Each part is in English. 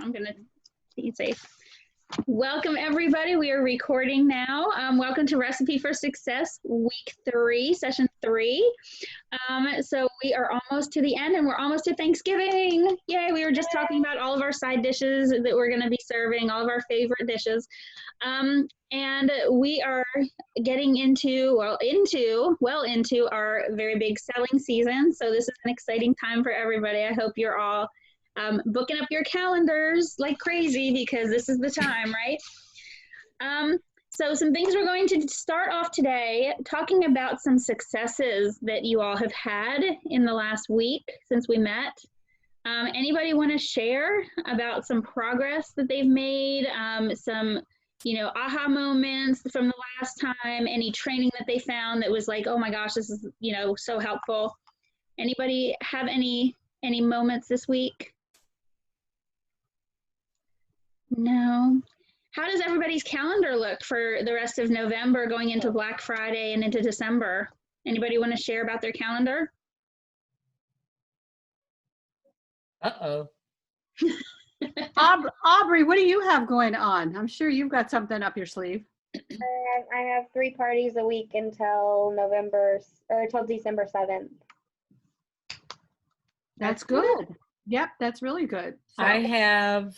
I'm going to be safe. Welcome, everybody. We are recording now. Welcome to Recipe for Success, week 3, session 3. So we are almost to the end and we're almost to Thanksgiving. Yay, we were just talking about all of our side dishes that we're going to be serving, all of our favorite dishes. And we are getting into our very big selling season. So this is an exciting time for everybody. I hope you're all booking up your calendars like crazy because this is the time, right? So some things we're going to start off today talking about some successes that you all have had in the last week since we met. Anybody want to share about some progress that they've made, some aha moments from the last time, any training that they found that was like, oh my gosh, this is, so helpful. Anybody have any moments this week? No. How does everybody's calendar look for the rest of November going into Black Friday and into December? Anybody want to share about their calendar? Uh-oh. Aubrey, what do you have going on? I'm sure you've got something up your sleeve. I have 3 parties a week until December 7th. That's good. Yep, that's really good. So. I have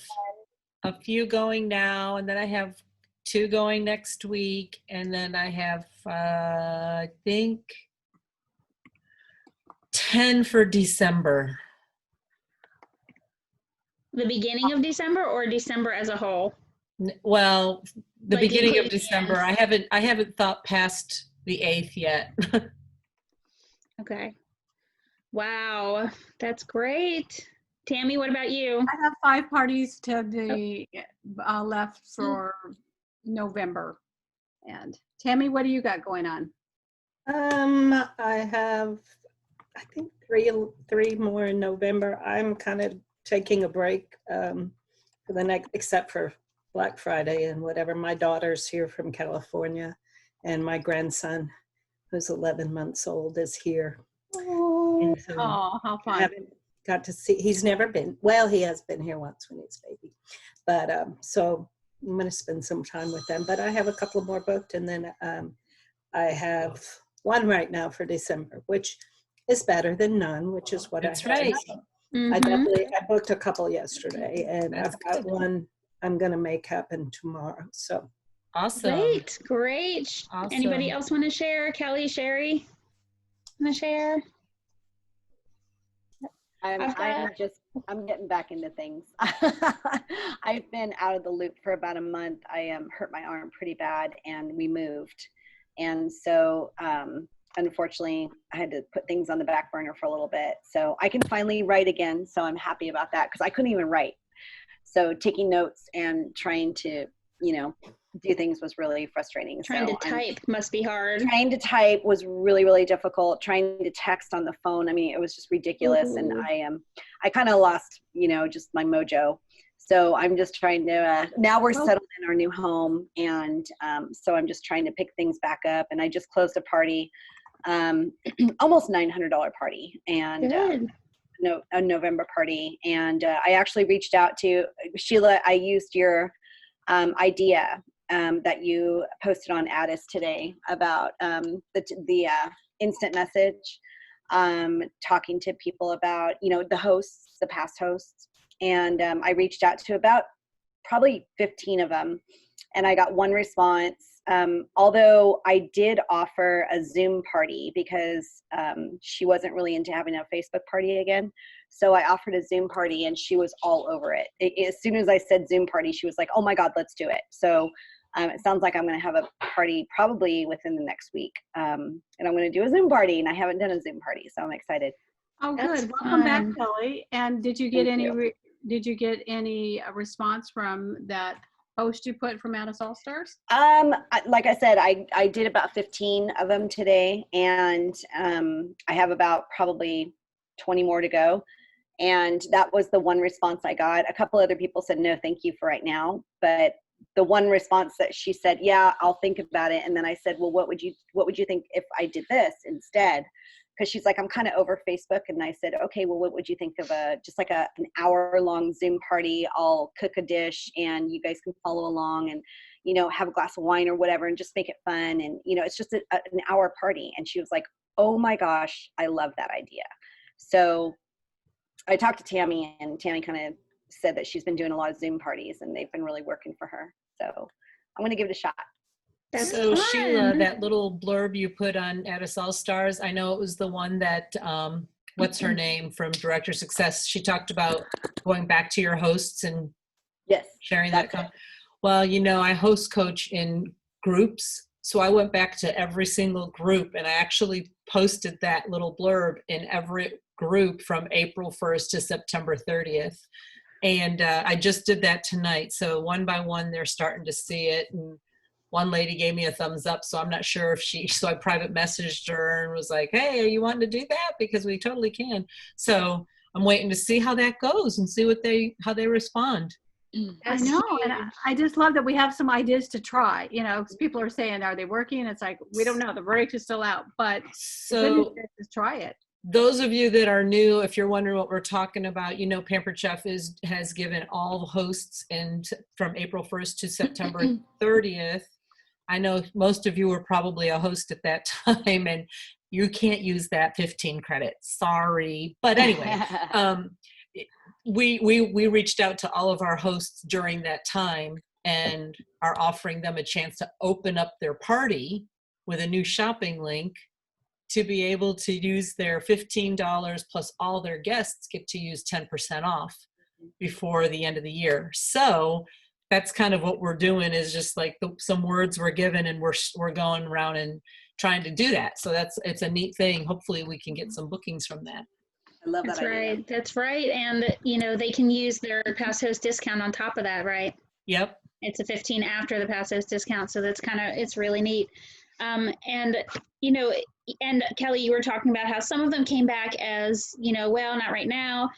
a few going now, and then I have 2 going next week, and then I have, I think, 10 for December. The beginning of December or December as a whole? Well, the Like beginning of December. I haven't thought past the 8th yet. Okay. Wow, that's great. Tammy, what about you? I have 5 parties to be left for November. And Tammy, what do you got going on? I have, I think 3 more in November. I'm kind of taking a break for the next, except for Black Friday and whatever. My daughter's here from California, and my grandson, who's 11 months old, is here. Oh, how fun. I haven't got to see, he's never been, well, he has been here once when he was a baby. But so I'm going to spend some time with them. But I have a couple more booked, and then I have 1 right now for December, which is better than none, which is what That's I had. right. So Mm-hmm. I booked a couple yesterday, and That's I've got good. 1 I'm going to make happen tomorrow. So Awesome. Great. Awesome. Anybody else want to share? Kelly, Sherry, want to share? I'm getting back into things. I've been out of the loop for about a month. I hurt my arm pretty bad, and we moved. And so, unfortunately, I had to put things on the back burner for a little bit. So I can finally write again. So I'm happy about that because I couldn't even write. So taking notes and trying to, do things was really frustrating. Trying to type must be hard. Trying to type was really, really difficult. Trying to text on the phone, I mean, it was just ridiculous. Ooh. And I kind of lost, just my mojo. So I'm just trying to, now we're settled in our new home. And so I'm just trying to pick things back up. And I just closed a party, almost $900 party. And a November party. And I actually reached out to Sheila. I used your idea that you posted on Addis today about the instant message, talking to people about, the hosts, the past hosts. And I reached out to about probably 15 of them, and I got 1 response. Although I did offer a Zoom party because she wasn't really into having a Facebook party again. So I offered a Zoom party, and she was all over it. As soon as I said Zoom party, she was like, oh my God, let's do it. So it sounds like I'm going to have a party probably within the next week. And I'm going to do a Zoom party, and I haven't done a Zoom party, so I'm excited. Oh, That's good. Welcome back, fun. Kelly. And did you get any response from that post you put from Addis All Stars? Like I said, I did about 15 of them today, and I have about probably 20 more to go. And that was the 1 response I got. A couple other people said, no, thank you for right now. But the 1 response that she said, yeah, I'll think about it. And then I said, well, what would you think if I did this instead? because she's like, I'm kind of over Facebook. And I said, okay, well, what would you think of just like an hour-long Zoom party? I'll cook a dish and you guys can follow along and, you know, have a glass of wine or whatever and just make it fun. And, you know, it's just an hour party. And she was like, oh my gosh, I love that idea. So I talked to Tammy, and Tammy kind of said that she's been doing a lot of Zoom parties and they've been really working for her. So I'm going to give it a shot. That's So Sheila, fun. that little blurb you put on Add Us All Stars, I know it was the one that, what's her name from Director Success? She talked about going back to your hosts and Yes. sharing that. That's it. Well, you know, I host coach in groups. So I went back to every single group and I actually posted that little blurb in every group from April 1st to September 30th. And I just did that tonight. So one by one, they're starting to see it. And one lady gave me a thumbs up. So I'm not sure if so I private messaged her and was like, hey, are you wanting to do that? Because we totally can. So I'm waiting to see how that goes and see how they respond. I That's know, and huge. I just love that we have some ideas to try. You know, 'cause people are saying, "Are they working?" It's like we don't know. The verdict is still out, but the good news So is try it. those of you that are new, if you're wondering what we're talking about, you know, Pampered Chef has given all hosts from April 1st to September 30th. I know most of you were probably a host at that time, and you can't use that 15 credits. Sorry, but anyway, we reached out to all of our hosts during that time and are offering them a chance to open up their party with a new shopping link to be able to use their $15 plus all their guests get to use 10% off before the end of the year. So that's kind of what we're doing, is just like some words were given and we're going around and trying to do that. So it's a neat thing. Hopefully we can get some bookings from that. I love That's that idea. right. That's right. And, you know, they can use their past host discount on top of that, right? Yep. It's a 15 after the past host discount. So that's it's really neat. And, you know, and Kelly, you were talking about how some of them came back as, you know, well, not right now.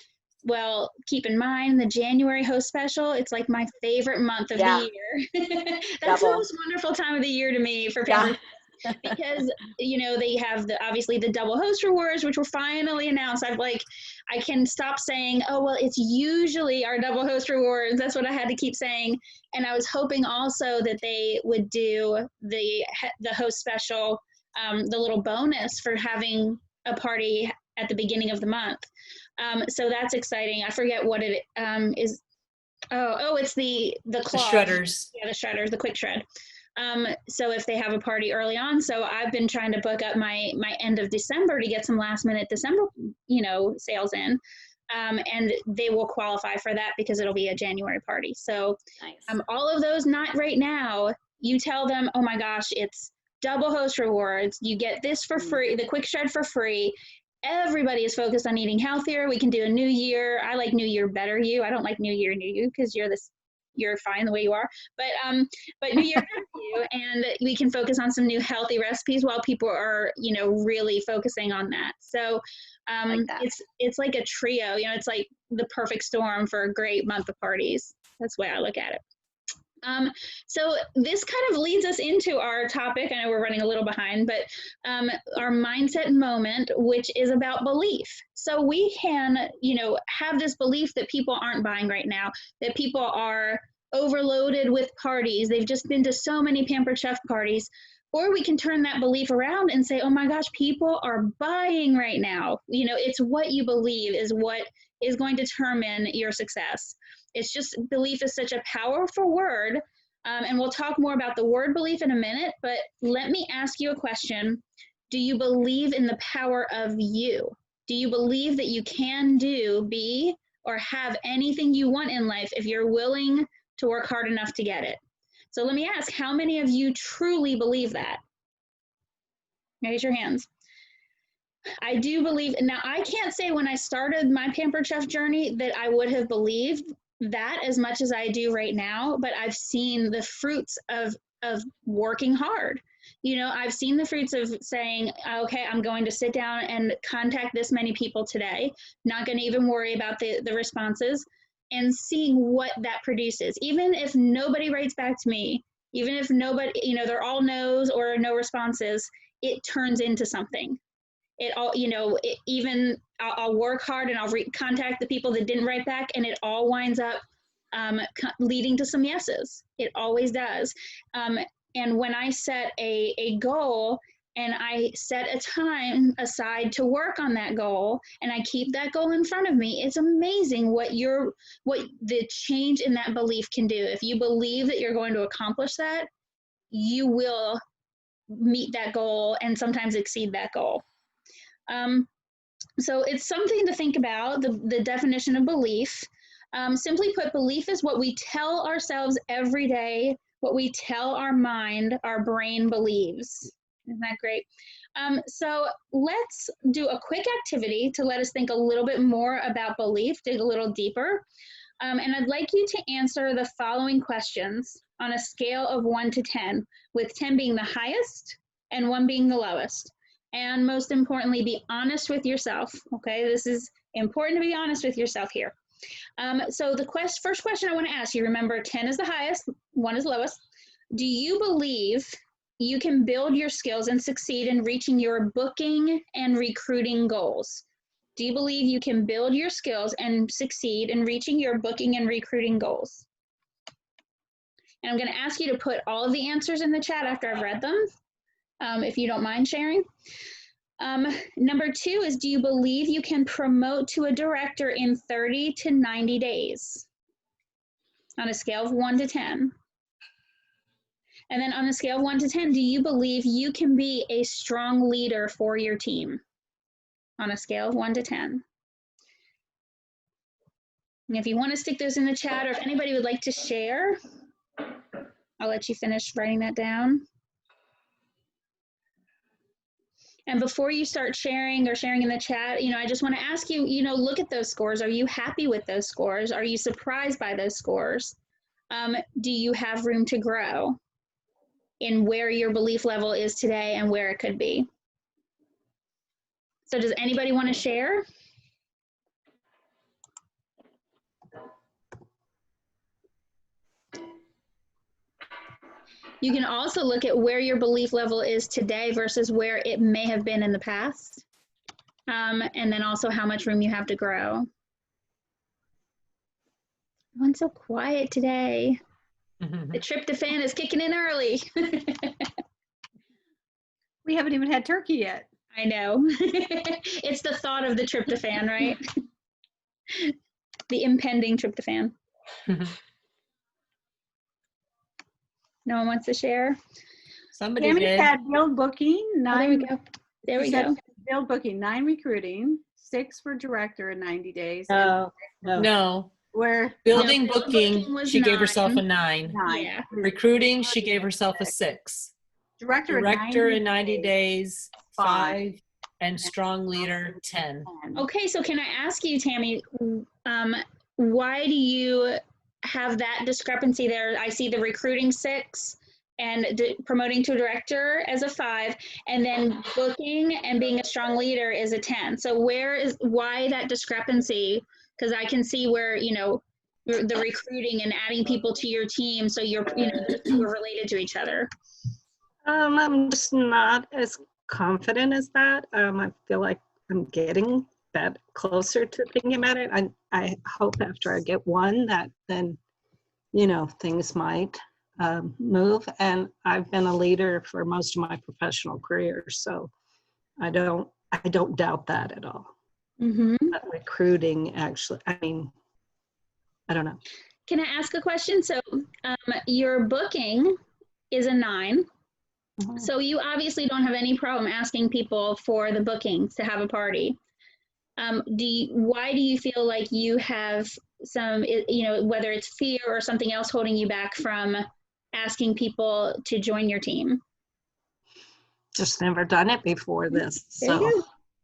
Well, keep in mind the January host special, it's like my favorite month of Yeah. the year. That's the Double. most wonderful time of the year to me for Yeah. Pampered because, you know, they have obviously the double host rewards, which were finally announced. I can stop saying, oh, well, it's usually our double host rewards. That's what I had to keep saying. And I was hoping also that they would do the host special, the little bonus for having a party at the beginning of the month. So that's exciting. I forget what it is. Oh, it's the claws. The shredders. Yeah, the shredders, the quick shred. So if they have a party early on, so I've been trying to book up my end of December to get some last minute December, you know, sales in. And they will qualify for that because it'll be a January party. So Nice. all of those, not right now, you tell them, oh my gosh, it's double host rewards. You get this for free, the quick shred for free. Everybody is focused on eating healthier. We can do a new year. I like New Year better you. I don't like New Year new you because you're fine the way you are. But New Year better you, and we can focus on some new healthy recipes while people are, you know, really focusing on that. So Like that. it's like a trio. You know, it's like the perfect storm for a great month of parties. That's the way I look at it. So this kind of leads us into our topic. I know we're running a little behind, but our mindset moment, which is about belief. So we can, you know, have this belief that people aren't buying right now, that people are overloaded with parties. They've just been to so many Pampered Chef parties. Or we can turn that belief around and say, oh my gosh, people are buying right now. You know, it's what you believe is what is going to determine your success. It's just, belief is such a powerful word. And we'll talk more about the word belief in a minute, but let me ask you a question. Do you believe in the power of you? Do you believe that you can do, be, or have anything you want in life if you're willing to work hard enough to get it? So let me ask, how many of you truly believe that? Raise your hands. I do believe, now I can't say when I started my Pampered Chef journey that I would have believed that as much as I do right now, but I've seen the fruits of working hard. You know, I've seen the fruits of saying, okay, I'm going to sit down and contact this many people today, not going to even worry about the responses, and seeing what that produces. Even if nobody writes back to me, even if nobody, you know, they're all no's or no responses, it turns into something. it all, even I'll work hard and I'll contact the people that didn't write back, and it all winds up leading to some yeses. It always does. And when I set a goal and I set a time aside to work on that goal, and I keep that goal in front of me, it's amazing what the change in that belief can do. If you believe that you're going to accomplish that, you will meet that goal and sometimes exceed that goal. So it's something to think about, the definition of belief. Simply put, belief is what we tell ourselves every day, what we tell our mind, our brain believes. Isn't that great? So let's do a quick activity to let us think a little bit more about belief, dig a little deeper. And I'd like you to answer the following questions on a scale of 1 to 10, with 10 being the highest and 1 being the lowest. And most importantly, be honest with yourself, okay? This is important to be honest with yourself here. So the first question I want to ask you, remember 10 is the highest, 1 is lowest. Do you believe you can build your skills and succeed in reaching your booking and recruiting goals? Do you believe you can build your skills and succeed in reaching your booking and recruiting goals? And I'm going to ask you to put all of the answers in the chat after I've read them, if you don't mind sharing. Number 2 is, do you believe you can promote to a director in 30 to 90 days? On a scale of 1 to 10. And then on a scale of 1 to 10, do you believe you can be a strong leader for your team? On a scale of 1 to 10. And if you want to stick those in the chat, or if anybody would like to share, I'll let you finish writing that down. And before you start sharing or sharing in the chat, I just want to ask you, look at those scores. Are you happy with those scores? Are you surprised by those scores? Do you have room to grow in where your belief level is today and where it could be? So does anybody want to share? You can also look at where your belief level is today versus where it may have been in the past. And then also how much room you have to grow. Everyone's so quiet today. The tryptophan is kicking in early. We haven't even had turkey yet. I know. It's the thought of the tryptophan, right? The impending tryptophan. No one wants to share? Somebody Tammy did. had build booking, 9. Oh, there we go. There we go. Build booking, 9 recruiting, 6 for director in 90 days. No. No. Where Building No, booking, booking was she gave 9. herself a 9. 9. Yeah. Recruiting, she gave herself a 6. Director in 90 days, 5. And strong leader, 10. Okay, so can I ask you, Tammy, why do you have that discrepancy there? I see the recruiting 6 and promoting to a director as a 5, and then booking and being a strong leader is a 10. So why that discrepancy? Because I can see where, the recruiting and adding people to your team, so you're related to each other. I'm just not as confident as that. I feel like I'm getting that closer to thinking about it. I hope after I get one that then, things might move. And I've been a leader for most of my professional career, so I don't doubt that at all. Mm-hmm. But recruiting, actually, I don't know. Can I ask a question? So your booking is a 9. Mm-hmm. So you obviously don't have any problem asking people for the bookings to have a party. Why do you feel like you have some, whether it's fear or something else holding you back from asking people to join your team? Just never done it before this. There you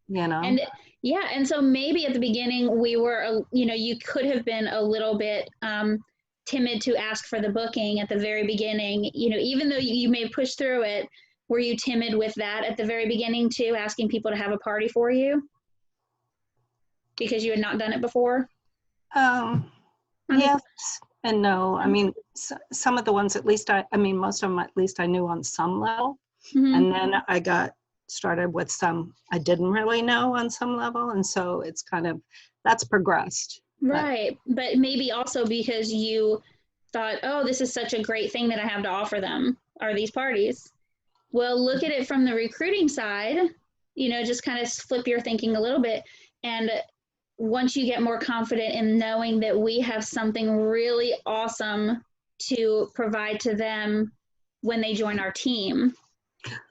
go. And yeah, and so maybe at the beginning we were, you could have been a little bit timid to ask for the booking at the very beginning, even though you may have pushed through it. Were you timid with that at the very beginning too, asking people to have a party for you? Because you had not done it before? Yes and no. I mean, some of the ones, at least most of them, at least I knew on some level. Mm-hmm. And then I got started with some I didn't really know on some level. And so it's kind of, that's progressed. Right. But maybe also because you thought, oh, this is such a great thing that I have to offer them are these parties. Well, look at it from the recruiting side, just kind of flip your thinking a little bit. And once you get more confident in knowing that we have something really awesome to provide to them when they join our team,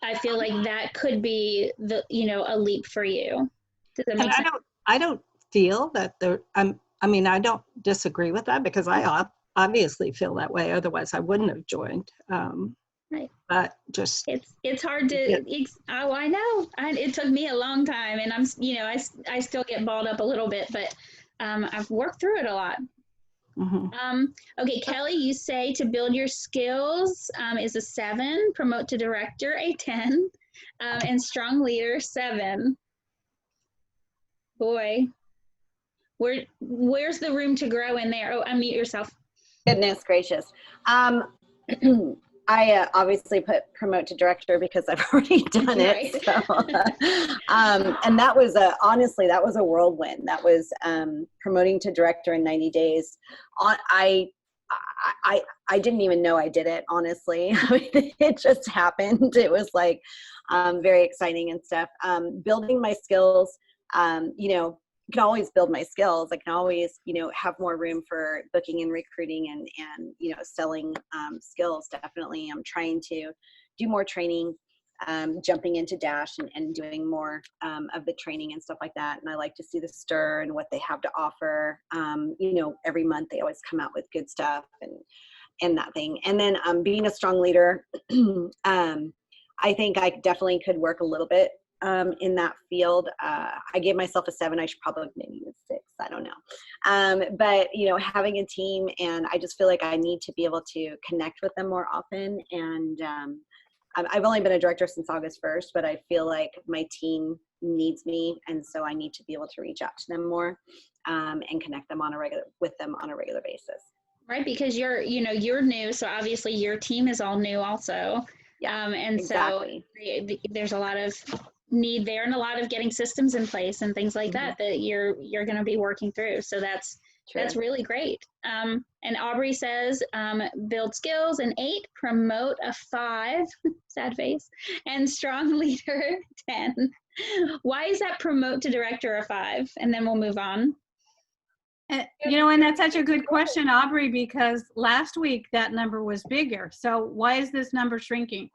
I feel like that could be a leap for you. Does that make sense? I don't feel that I don't disagree with that because I obviously feel that way. Otherwise I wouldn't have joined. Right. But just it's hard to. I know. It took me a long time, and I still get balled up a little bit, but I've worked through it a lot. Mm-hmm. Okay, Kelly, you say to build your skills is a 7, promote to director a 10, and strong leader 7. Boy, where's the room to grow in there? Oh, unmute yourself. Goodness gracious. I obviously put promote to director because I've already done it. Right. So, and that was honestly, that was a whirlwind. That was promoting to director in 90 days. I didn't even know I did it, honestly. I mean, it just happened. It was like very exciting and stuff. Building my skills, I can always build my skills. I can always, have more room for booking and recruiting and selling skills. Definitely. I'm trying to do more training, jumping into Dash and doing more of the training and stuff like that. And I like to see the STIR and what they have to offer. Every month they always come out with good stuff and that thing. And then being a strong leader, I think I definitely could work a little bit in that field. I gave myself a 7. I should probably maybe a 6. I don't know. But having a team, and I just feel like I need to be able to connect with them more often. And I've only been a director since August 1st, but I feel like my team needs me, and so I need to be able to reach out to them more and connect them with them on a regular basis. Right, because you're new, so obviously your team is all new also. Yeah, and exactly. So there's a lot of need there and a lot of getting systems in place and things like that you're going to be working through. So that's really great. And Aubrey says build skills an 8, promote a 5, sad face, and strong leader 10. Why is that promote to director a 5? And then we'll move on. And that's such a good question, Aubrey, because last week that number was bigger. So why is this number shrinking?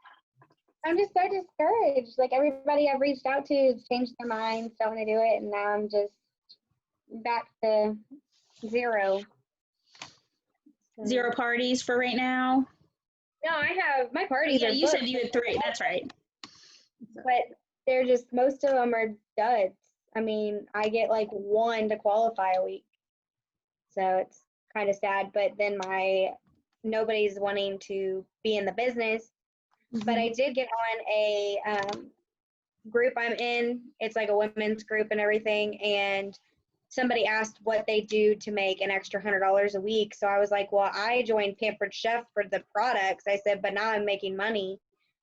I'm just so discouraged. Like everybody I've reached out to has changed their minds, don't want to do it, and now I'm just back to 0. 0 parties for right now? No, I have my parties. Yeah, are you said booked, you had 3. That's right. but they're just, most of them are duds. I mean, I get like 1 to qualify a week, so it's kind of sad. But then nobody's wanting to be in the business. But I did get on a group I'm in. It's like a women's group and everything. And somebody asked what they do to make an extra $100 a week. So I was like, well, I joined Pampered Chef for the products. I said, but now I'm making money.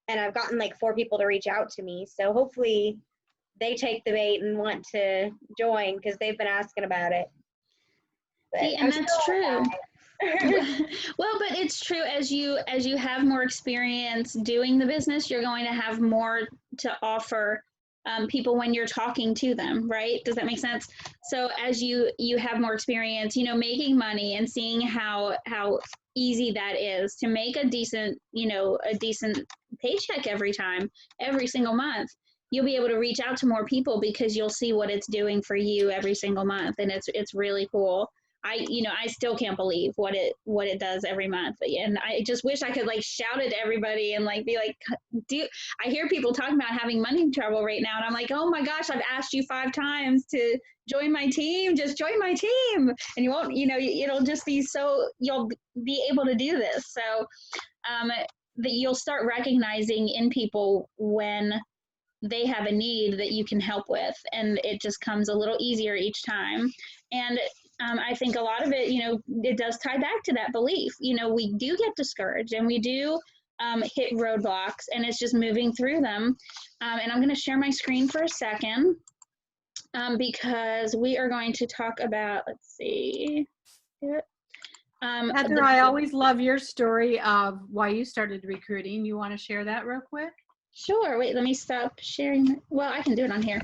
And I've gotten like 4 people to reach out to me. So hopefully they take the bait and want to join because they've been asking about it. See, and that's true. Well, but it's true, as you have more experience doing the business, you're going to have more to offer people when you're talking to them, right? Does that make sense? So as you have more experience, making money and seeing how easy that is to make a decent paycheck every single month, you'll be able to reach out to more people because you'll see what it's doing for you every single month, and it's really cool. I still can't believe what it does every month. And I just wish I could like shout it to everybody and like be like, I hear people talking about having money trouble right now. And I'm like, oh my gosh, I've asked you 5 times to join my team. Just join my team. And you won't, it'll just be so, you'll be able to do this. So that you'll start recognizing in people when they have a need that you can help with. And it just comes a little easier each time. And I think a lot of it, it does tie back to that belief. We do get discouraged and we do hit roadblocks, and it's just moving through them. And I'm going to share my screen for a second because we are going to talk about, let's see. Heather, I always love your story of why you started recruiting. You want to share that real quick? Sure. Wait, let me stop sharing. Well, I can do it on here.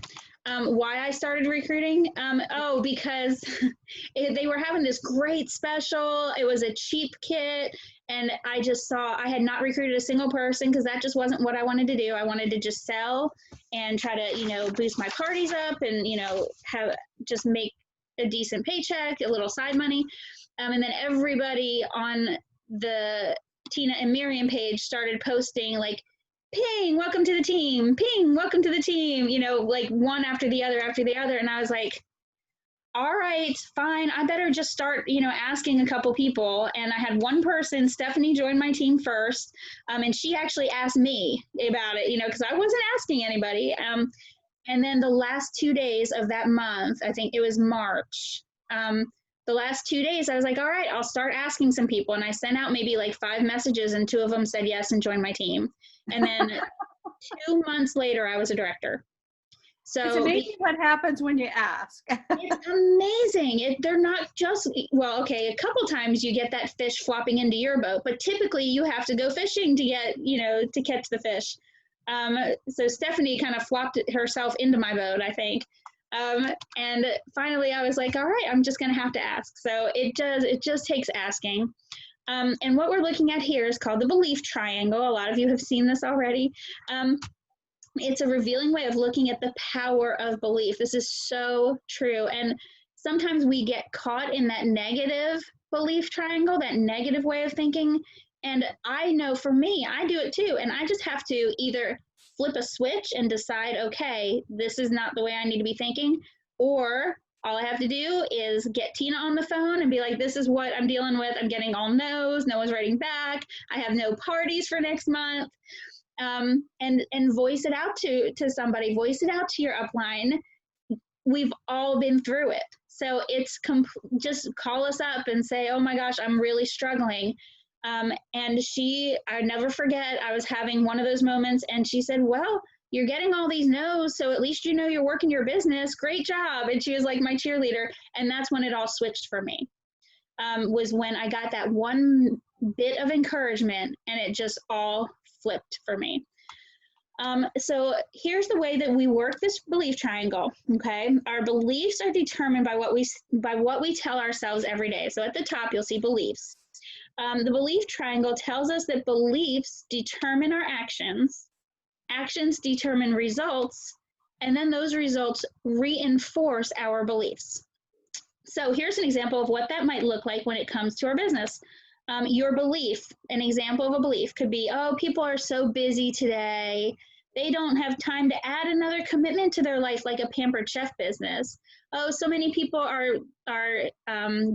Why I started recruiting? Because they were having this great special. It was a cheap kit. And I just saw, I had not recruited a single person because that just wasn't what I wanted to do. I wanted to just sell and try to, boost my parties up and, just make a decent paycheck, a little side money. And then everybody on the Tina and Miriam page started posting like, ping, welcome to the team, ping, welcome to the team, like one after the other. And I was like, all right, fine. I better just start, asking a couple people. And I had one person, Stephanie, joined my team first. And she actually asked me about it, because I wasn't asking anybody. And then the last 2 days of that month, I think it was March, the last 2 days, I was like, all right, I'll start asking some people. And I sent out maybe like 5 messages and 2 of them said yes and joined my team. And then 2 months later, I was a director. So it's amazing what happens when you ask. It's amazing. They're not just, a couple times you get that fish flopping into your boat, but typically you have to go fishing to get, to catch the fish. So Stephanie kind of flopped herself into my boat, I think. And finally I was like, all right, I'm just going to have to ask. So it just takes asking. And what we're looking at here is called the belief triangle. A lot of you have seen this already. It's a revealing way of looking at the power of belief. This is so true. And sometimes we get caught in that negative belief triangle, that negative way of thinking. And I know for me, I do it too. And I just have to either flip a switch and decide, okay, this is not the way I need to be thinking, or all I have to do is get Tina on the phone and be like, this is what I'm dealing with. I'm getting all no's, no one's writing back. I have no parties for next month. And voice it out to somebody, voice it out to your upline. We've all been through it. So it's just call us up and say, oh my gosh, I'm really struggling. And I never forget, I was having one of those moments and she said, well, you're getting all these no's, so at least you're working your business. Great job. And she was like my cheerleader. And that's when it all switched for me, was when I got that one bit of encouragement and it just all flipped for me. So here's the way that we work this belief triangle, okay? Our beliefs are determined by what we tell ourselves every day. So at the top, you'll see beliefs. The belief triangle tells us that beliefs determine our actions, actions determine results, and then those results reinforce our beliefs. So here's an example of what that might look like when it comes to our business. Your belief, an example of a belief could be, oh, people are so busy today. They don't have time to add another commitment to their life like a Pampered Chef business. Oh, so many people are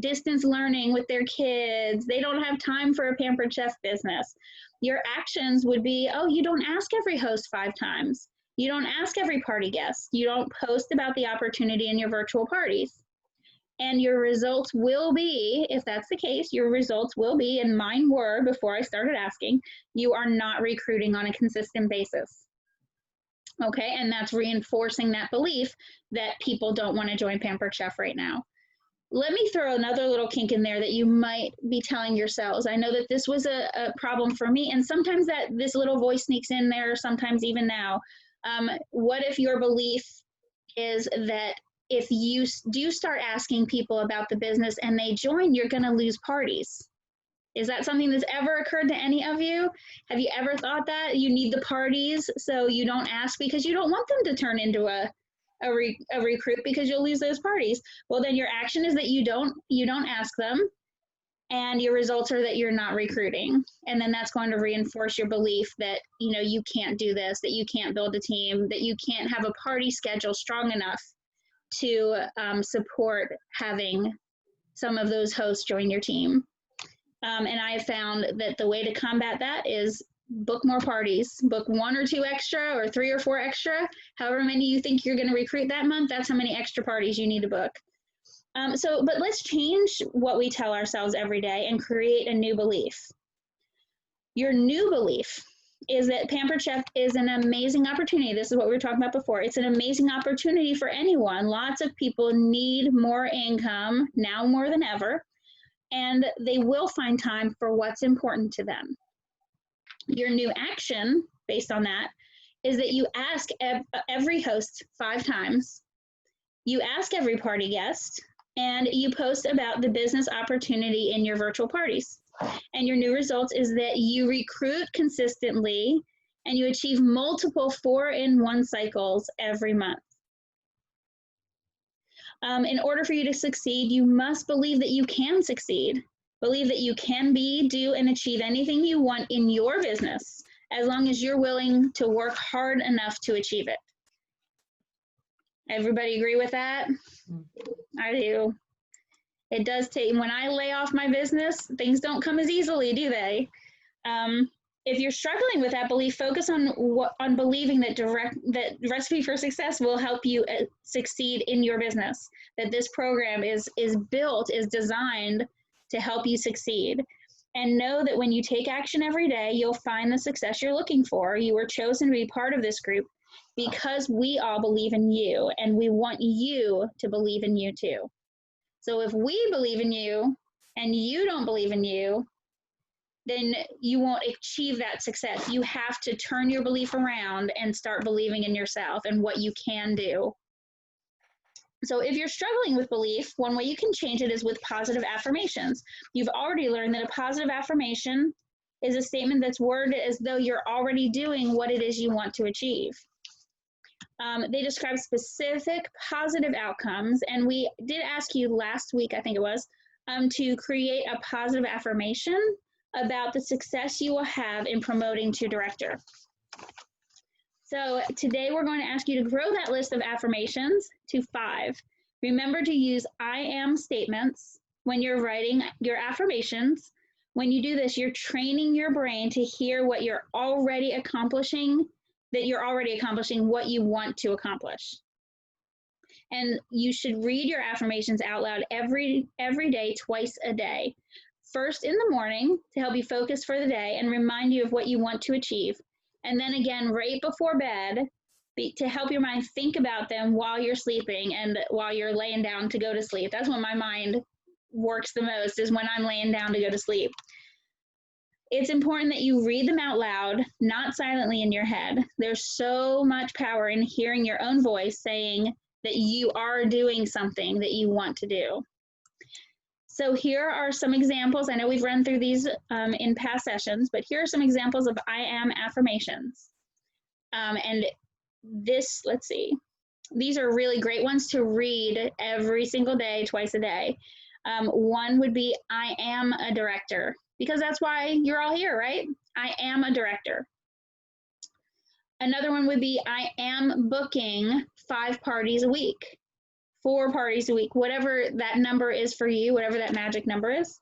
distance learning with their kids. They don't have time for a Pampered Chef business. Your actions would be, oh, you don't ask every host 5 times. You don't ask every party guest. You don't post about the opportunity in your virtual parties. And your results will be, if that's the case, your results will be, and mine were before I started asking, you are not recruiting on a consistent basis. Okay, and that's reinforcing that belief that people don't want to join Pampered Chef right now. Let me throw another little kink in there that you might be telling yourselves. I know that this was a problem for me, and sometimes this little voice sneaks in there, sometimes even now. What if your belief is that if you do start asking people about the business and they join, you're going to lose parties? Is that something that's ever occurred to any of you? Have you ever thought that you need the parties so you don't ask because you don't want them to turn into a recruit because you'll lose those parties? Well, then your action is that you don't ask them, and your results are that you're not recruiting. And then that's going to reinforce your belief that, you can't do this, that you can't build a team, that you can't have a party schedule strong enough to support having some of those hosts join your team. And I have found that the way to combat that is book more parties, book 1 or 2 extra or 3 or 4 extra, however many you think you're going to recruit that month, that's how many extra parties you need to book. But let's change what we tell ourselves every day and create a new belief. Your new belief is that Pampered Chef is an amazing opportunity. This is what we were talking about before. It's an amazing opportunity for anyone. Lots of people need more income now more than ever, and they will find time for what's important to them. Your new action based on that is that you ask every host 5 times, you ask every party guest, and you post about the business opportunity in your virtual parties. And your new results is that you recruit consistently and you achieve multiple 4-in-1 cycles every month. In order for you to succeed, you must believe that you can succeed. Believe that you can be, do, and achieve anything you want in your business, as long as you're willing to work hard enough to achieve it. Everybody agree with that? I do. It does take, when I lay off my business, things don't come as easily, do they? If you're struggling with that belief, focus on believing that Recipe for Success will help you succeed in your business, that this program is designed to help you succeed. And know that when you take action every day, you'll find the success you're looking for. You were chosen to be part of this group because we all believe in you, and we want you to believe in you too. So if we believe in you and you don't believe in you, then you won't achieve that success. You have to turn your belief around and start believing in yourself and what you can do. So if you're struggling with belief, one way you can change it is with positive affirmations. You've already learned that a positive affirmation is a statement that's worded as though you're already doing what it is you want to achieve. They describe specific positive outcomes, and we did ask you last week, I think it was, to create a positive affirmation about the success you will have in promoting to director. So today we're going to ask you to grow that list of affirmations to 5. Remember to use I am statements when you're writing your affirmations. When you do this, you're training your brain to hear what you're already accomplishing, that you're already accomplishing what you want to accomplish. And you should read your affirmations out loud every day, twice a day. First in the morning to help you focus for the day and remind you of what you want to achieve. And then again, right before bed, to help your mind think about them while you're sleeping and while you're laying down to go to sleep. That's when my mind works the most, is when I'm laying down to go to sleep. It's important that you read them out loud, not silently in your head. There's so much power in hearing your own voice saying that you are doing something that you want to do. So here are some examples. I know we've run through these in past sessions, but here are some examples of I am affirmations. And this, let's see, these are really great ones to read every single day, twice a day. One would be, I am a director, because that's why you're all here, right? I am a director. Another one would be, I am booking 5 parties a week. 4 parties a week, whatever that number is for you, whatever that magic number is.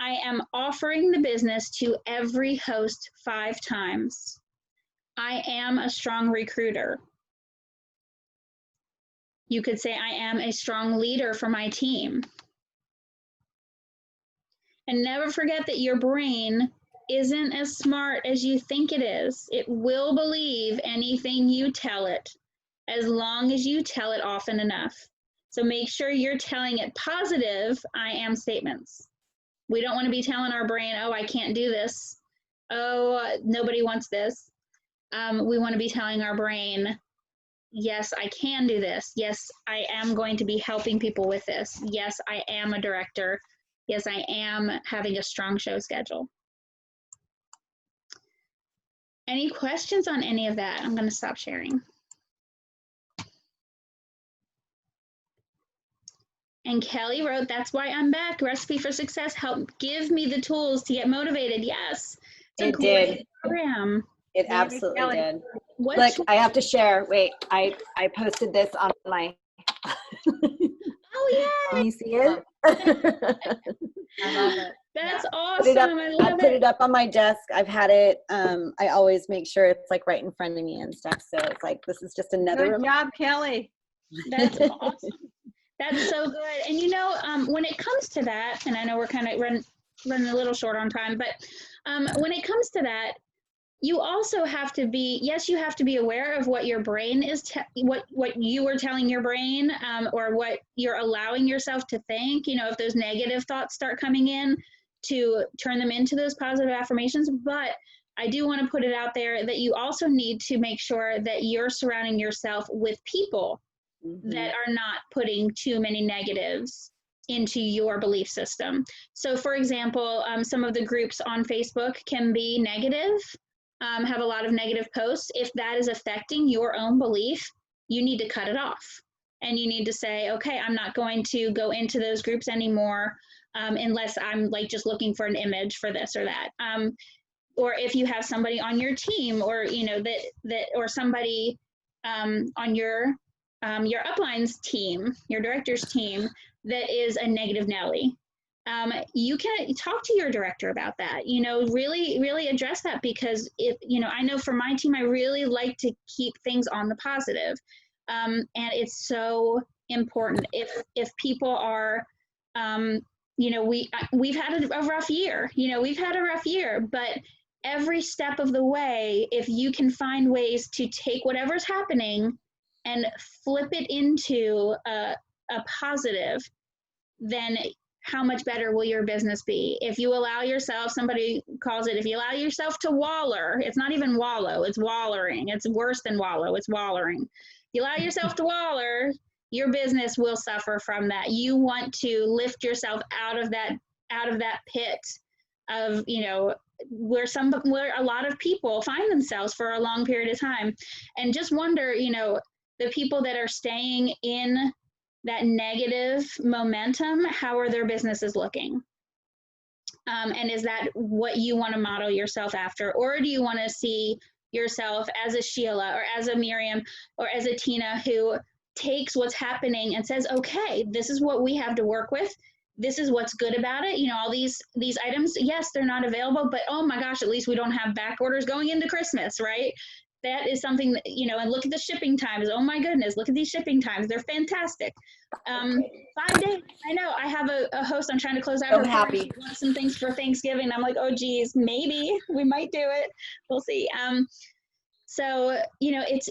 I am offering the business to every host 5 times. I am a strong recruiter. You could say, I am a strong leader for my team. And never forget that your brain isn't as smart as you think it is. It will believe anything you tell it, as long as you tell it often enough. So make sure you're telling it positive I am statements. We don't want to be telling our brain, oh, I can't do this. Oh, nobody wants this. We want to be telling our brain, yes, I can do this. Yes, I am going to be helping people with this. Yes, I am a director. Yes, I am having a strong show schedule. Any questions on any of that? I'm going to stop sharing. And Kelly wrote, that's why I'm back. Recipe for Success helped give me the tools to get motivated. Yes. It did. Program. It absolutely did. What Look, I have to share. Wait, I posted this on my. Oh, yeah. Can you see it? I love it. That's Yeah. awesome. I love I put it up on my desk. I've had it. I always make sure it's like right in front of me and stuff. So it's like, this is just another Good reminder. job, Kelly. That's awesome. That's so good. And you know, when it comes to that, and I know we're kind of running a little short on time, but When it comes to that, you also have to be, yes, you have to be aware of what your brain is, what you are telling your brain, or what you're allowing yourself to think. You know, if those negative thoughts start coming in, to turn them into those positive affirmations. But I do want to put it out there that you also need to make sure that you're surrounding yourself with people that are not putting too many negatives into your belief system. So for example, some of the groups on Facebook can be negative, have a lot of negative posts. If that is affecting your own belief, you need to cut it off. And you need to say, okay, I'm not going to go into those groups anymore unless I'm like just looking for an image for this or that. Or if you have somebody on your team, or you know that or somebody on your uplines team, your director's team, that is a negative Nelly, you can talk to your director about that. You know, really address that, because if you know, I know for my team, I really like to keep things on the positive, and it's so important. If people are you know, we've had a rough year. You know, we've had a rough year, but every step of the way, if you can find ways to take whatever's happening and flip it into a positive, then how much better will your business be? If you allow yourself, somebody calls it, if you allow yourself to waller, it's not even wallow, it's wallering. It's worse than wallow, it's wallering. If you allow yourself to waller, your business will suffer from that. You want to lift yourself out of that pit of, you know, where a lot of people find themselves for a long period of time. And just wonder, you know, the people that are staying in that negative momentum, how are their businesses looking? And is that what you want to model yourself after? Or do you want to see yourself as a Sheila or as a Miriam or as a Tina who takes what's happening and says, okay, this is what we have to work with. This is what's good about it. You know, all these items, yes, they're not available, but oh my gosh, at least we don't have back orders going into Christmas, right? That is something that, you know, and look at the shipping times. Oh my goodness, look at these shipping times. They're fantastic. 5 days. I know I have a host, I'm trying to close out So her party. happy. She wants some things for Thanksgiving. I'm like, oh geez, maybe we might do it. We'll see. So, you know, it's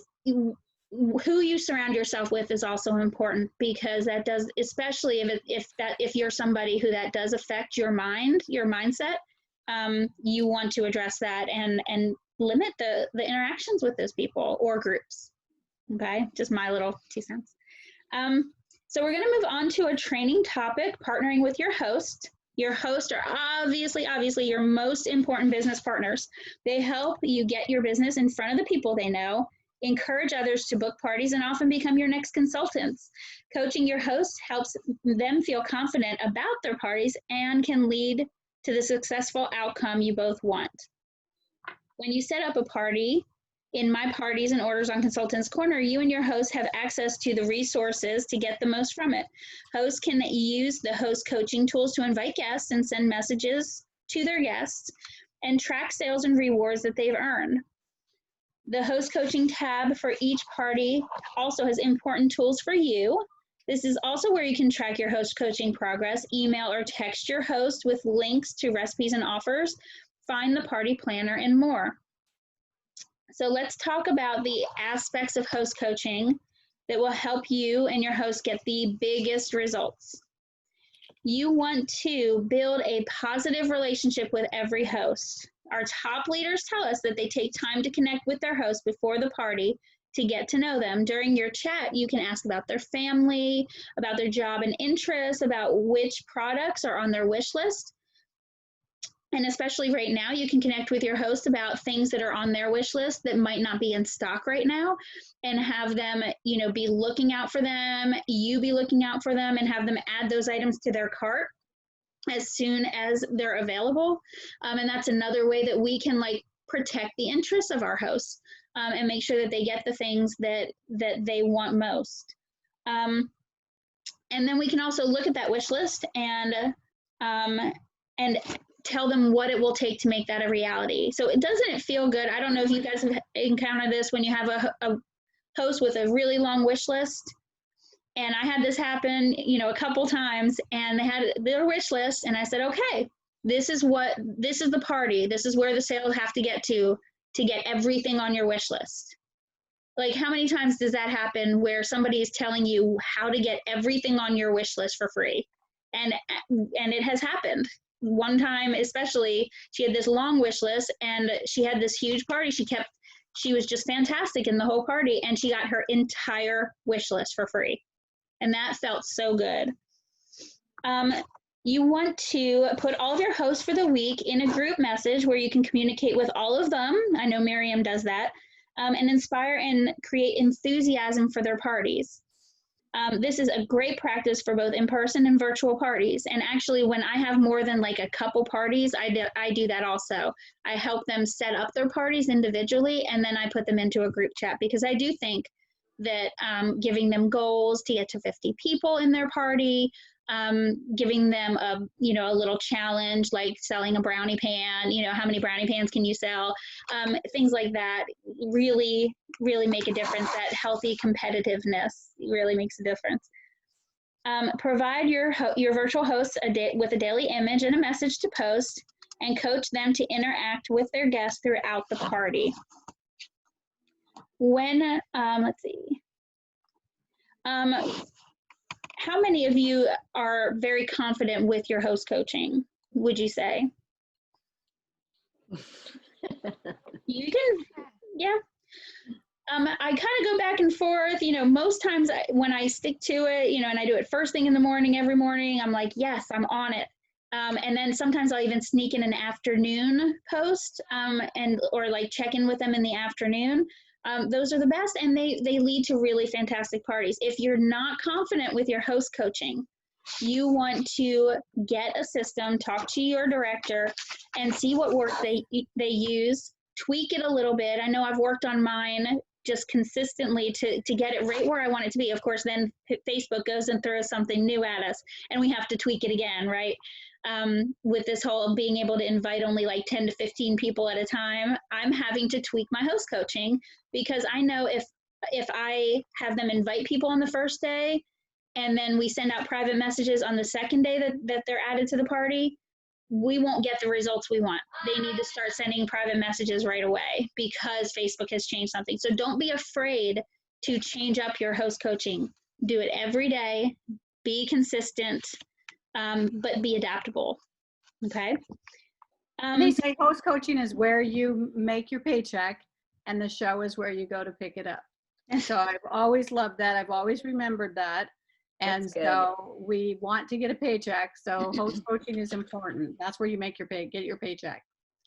who you surround yourself with is also important, because that does, especially if you're somebody who that does affect your mind, your mindset, you want to address that and limit the interactions with those people or groups. Okay, just my little 2 cents. So we're going to move on to a training topic, partnering with your host. Your hosts are obviously your most important business partners. They help you get your business in front of the people they know, encourage others to book parties, and often become your next consultants. Coaching your host helps them feel confident about their parties and can lead to the successful outcome you both want. When you set up a party, in My Parties and Orders on Consultants Corner, you and your host have access to the resources to get the most from it. Hosts can use the host coaching tools to invite guests and send messages to their guests and track sales and rewards that they've earned. The host coaching tab for each party also has important tools for you. This is also where you can track your host coaching progress, email or text your host with links to recipes and offers, find the party planner, and more. So let's talk about the aspects of host coaching that will help you and your host get the biggest results. You want to build a positive relationship with every host. Our top leaders tell us that they take time to connect with their host before the party to get to know them. During your chat, you can ask about their family, about their job and interests, about which products are on their wish list. And especially right now, you can connect with your host about things that are on their wish list that might not be in stock right now, and have them, you know, be looking out for them, you be looking out for them, and have them add those items to their cart as soon as they're available. And that's another way that we can like protect the interests of our hosts and make sure that they get the things that they want most. And then we can also look at that wish list and tell them what it will take to make that a reality. So doesn't it feel good? I don't know if you guys have encountered this when you have a host with a really long wish list. And I had this happen, you know, a couple times, and they had their wish list, and I said, okay, this is the party. This is where the sales have to get to get everything on your wish list. Like, how many times does that happen where somebody is telling you how to get everything on your wish list for free? And it has happened. One time especially, she had this long wish list and she had this huge party. She was just fantastic in the whole party, and she got her entire wish list for free. And that felt so good. You want to put all of your hosts for the week in a group message where you can communicate with all of them. I know Miriam does that. And inspire and create enthusiasm for their parties. This is a great practice for both in-person and virtual parties. And actually, when I have more than like a couple parties, I do that also. I help them set up their parties individually, and then I put them into a group chat, because I do think that giving them goals to get to 50 people in their party, giving them a little challenge like selling a brownie pan, how many brownie pans can you sell, things like that really make a difference. That healthy competitiveness really makes a difference. Provide your virtual hosts with a daily image and a message to post, and coach them to interact with their guests throughout the party. When let's see, how many of you are very confident with your host coaching, would you say? You can, yeah. I kind of go back and forth, most times when I stick to it, and I do it first thing in the morning, every morning, I'm like, yes, I'm on it. And then sometimes I'll even sneak in an afternoon post, or like check in with them in the afternoon. Those are the best, and they lead to really fantastic parties. If you're not confident with your host coaching, you want to get a system, talk to your director, and see what work they use, tweak it a little bit. I know I've worked on mine just consistently to get it right where I want it to be. Of course, then Facebook goes and throws something new at us, and we have to tweak it again, right? With this whole being able to invite only like 10 to 15 people at a time, I'm having to tweak my host coaching, because I know if I have them invite people on the first day, and then we send out private messages on the second day that they're added to the party, we won't get the results we want. They need to start sending private messages right away, because Facebook has changed something. So don't be afraid to change up your host coaching. Do it every day, be consistent, but be adaptable. Okay. They say host coaching is where you make your paycheck, and the show is where you go to pick it up. And so I've always loved that. I've always remembered that. And so we want to get a paycheck. So host coaching is important. That's where you make get your paycheck.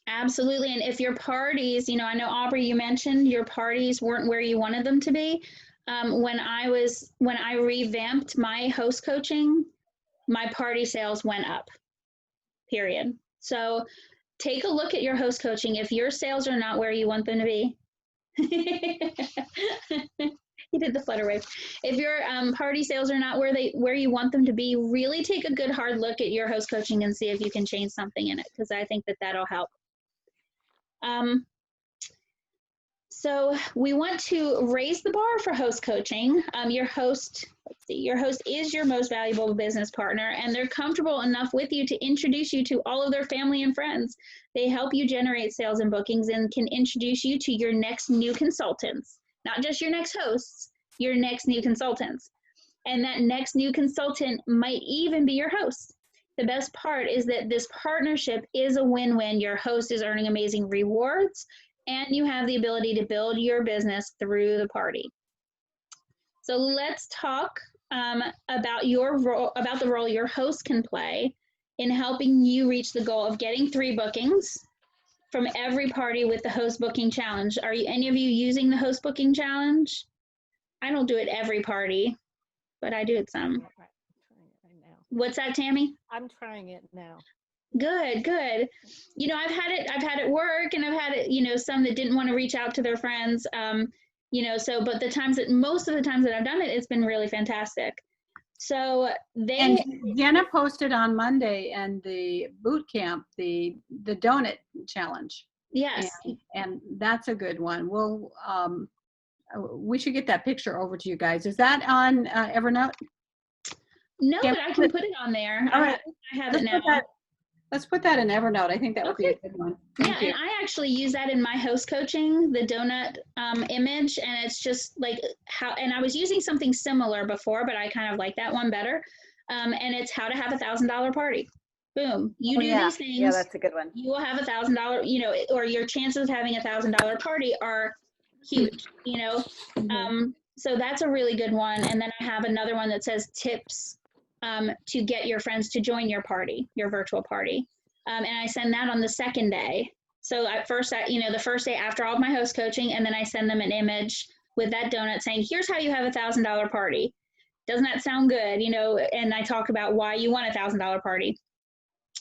Absolutely. And if your parties, I know Aubrey, you mentioned your parties weren't where you wanted them to be. When I revamped my host coaching, my party sales went up, period. So take a look at your host coaching. If your sales are not where you want them to be, he did the flutter wave. If your party sales are not where you want them to be, really take a good hard look at your host coaching and see if you can change something in it, because I think that'll help. So we want to raise the bar for host coaching. Your host is your most valuable business partner, and they're comfortable enough with you to introduce you to all of their family and friends. They help you generate sales and bookings, and can introduce you to your next new consultants, not just your next hosts, your next new consultants. And that next new consultant might even be your host. The best part is that this partnership is a win-win. Your host is earning amazing rewards, and you have the ability to build your business through the party. So let's talk about the role your host can play in helping you reach the goal of getting 3 bookings from every party with the host booking challenge. Are any of you using the host booking challenge? I don't do it every party, but I do it some. I'm trying it right now. What's that, Tammy? I'm trying it now. Good. I've had it work, and I've had it, some that didn't want to reach out to their friends, but most of the times that I've done it, it's been really fantastic. So And Jenna posted on Monday, and the boot camp, the donut challenge. Yes. And that's a good one. We should get that picture over to you guys. Is that on Evernote? No, but I can put it on there. All right. I have it now. Let's put that in Evernote. I think that would be a Okay. good one. Yeah, Thank you. and I actually use that in my host coaching, the donut image, and it's just like how, and I was using something similar before, but I kind of like that one better. And it's how to have $1,000 party. Boom. You Oh, do yeah. these things, Yeah, that's a good one. you will have $1,000, you know, or your chances of having $1,000 party are huge, you know. So that's a really good one. And then I have another one that says tips to get your friends to join your party, your virtual party. And I send that on the second day. So at first, you know, the first day after all of my host coaching, and then I send them an image with that donut saying, here's how you have $1,000 party. Doesn't that sound good? You know, and I talk about why you want $1,000 party.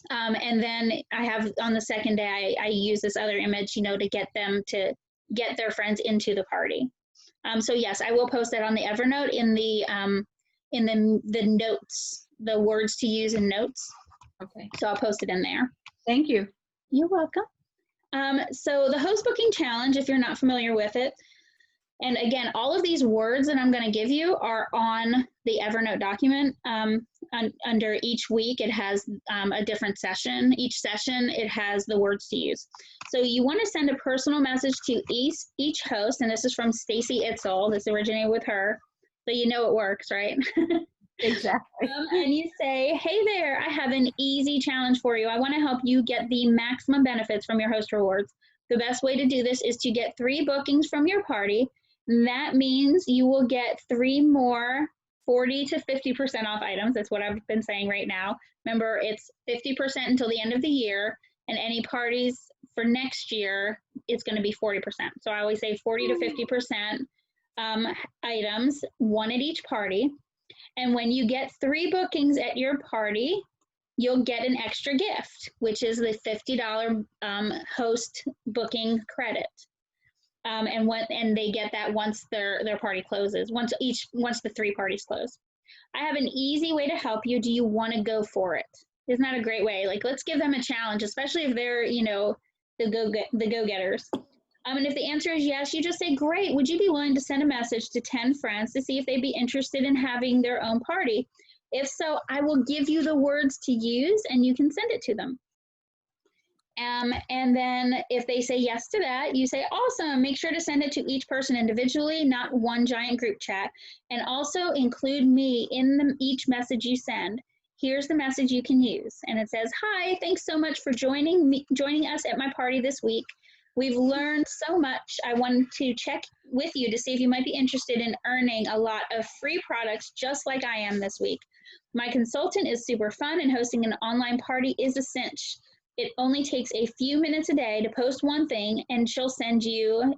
And then I have on the second day, I use this other image, you know, to get them to get their friends into the party. So yes, I will post that on the Evernote in the notes, the words to use in notes. Okay. So I'll post it in there. Thank you. You're welcome. So the host booking challenge, if you're not familiar with it, and again, all of these words that I'm going to give you are on the Evernote document. Under each week, it has a different session. Each session, it has the words to use. So you want to send a personal message to each host, and this is from Stacy Itzel. This originated with her, so you know it works, right? Exactly. And you say, hey there, I have an easy challenge for you. I want to help you get the maximum benefits from your host rewards. The best way to do this is to get 3 bookings from your party. That means you will get 3 more 40 to 50% off items. That's what I've been saying right now. Remember, it's 50% until the end of the year, and any parties for next year, it's going to be 40%. So I always say 40 to 50% items, 1 at each party. And when you get 3 bookings at your party, you'll get an extra gift, which is the $50 host booking credit. And they get that once their party closes, once the 3 parties close. I have an easy way to help you. Do you want to go for it? Isn't that a great way? Like, let's give them a challenge, especially if they're, you know, the go-getters. And if the answer is yes, you just say, great, would you be willing to send a message to 10 friends to see if they'd be interested in having their own party? If so, I will give you the words to use and you can send it to them. And then if they say yes to that, you say, awesome, make sure to send it to each person individually, not one giant group chat. And also include me in each message you send. Here's the message you can use. And it says, hi, thanks so much for joining us at my party this week. We've learned so much. I wanted to check with you to see if you might be interested in earning a lot of free products just like I am this week. My consultant is super fun and hosting an online party is a cinch. It only takes a few minutes a day to post one thing and she'll send you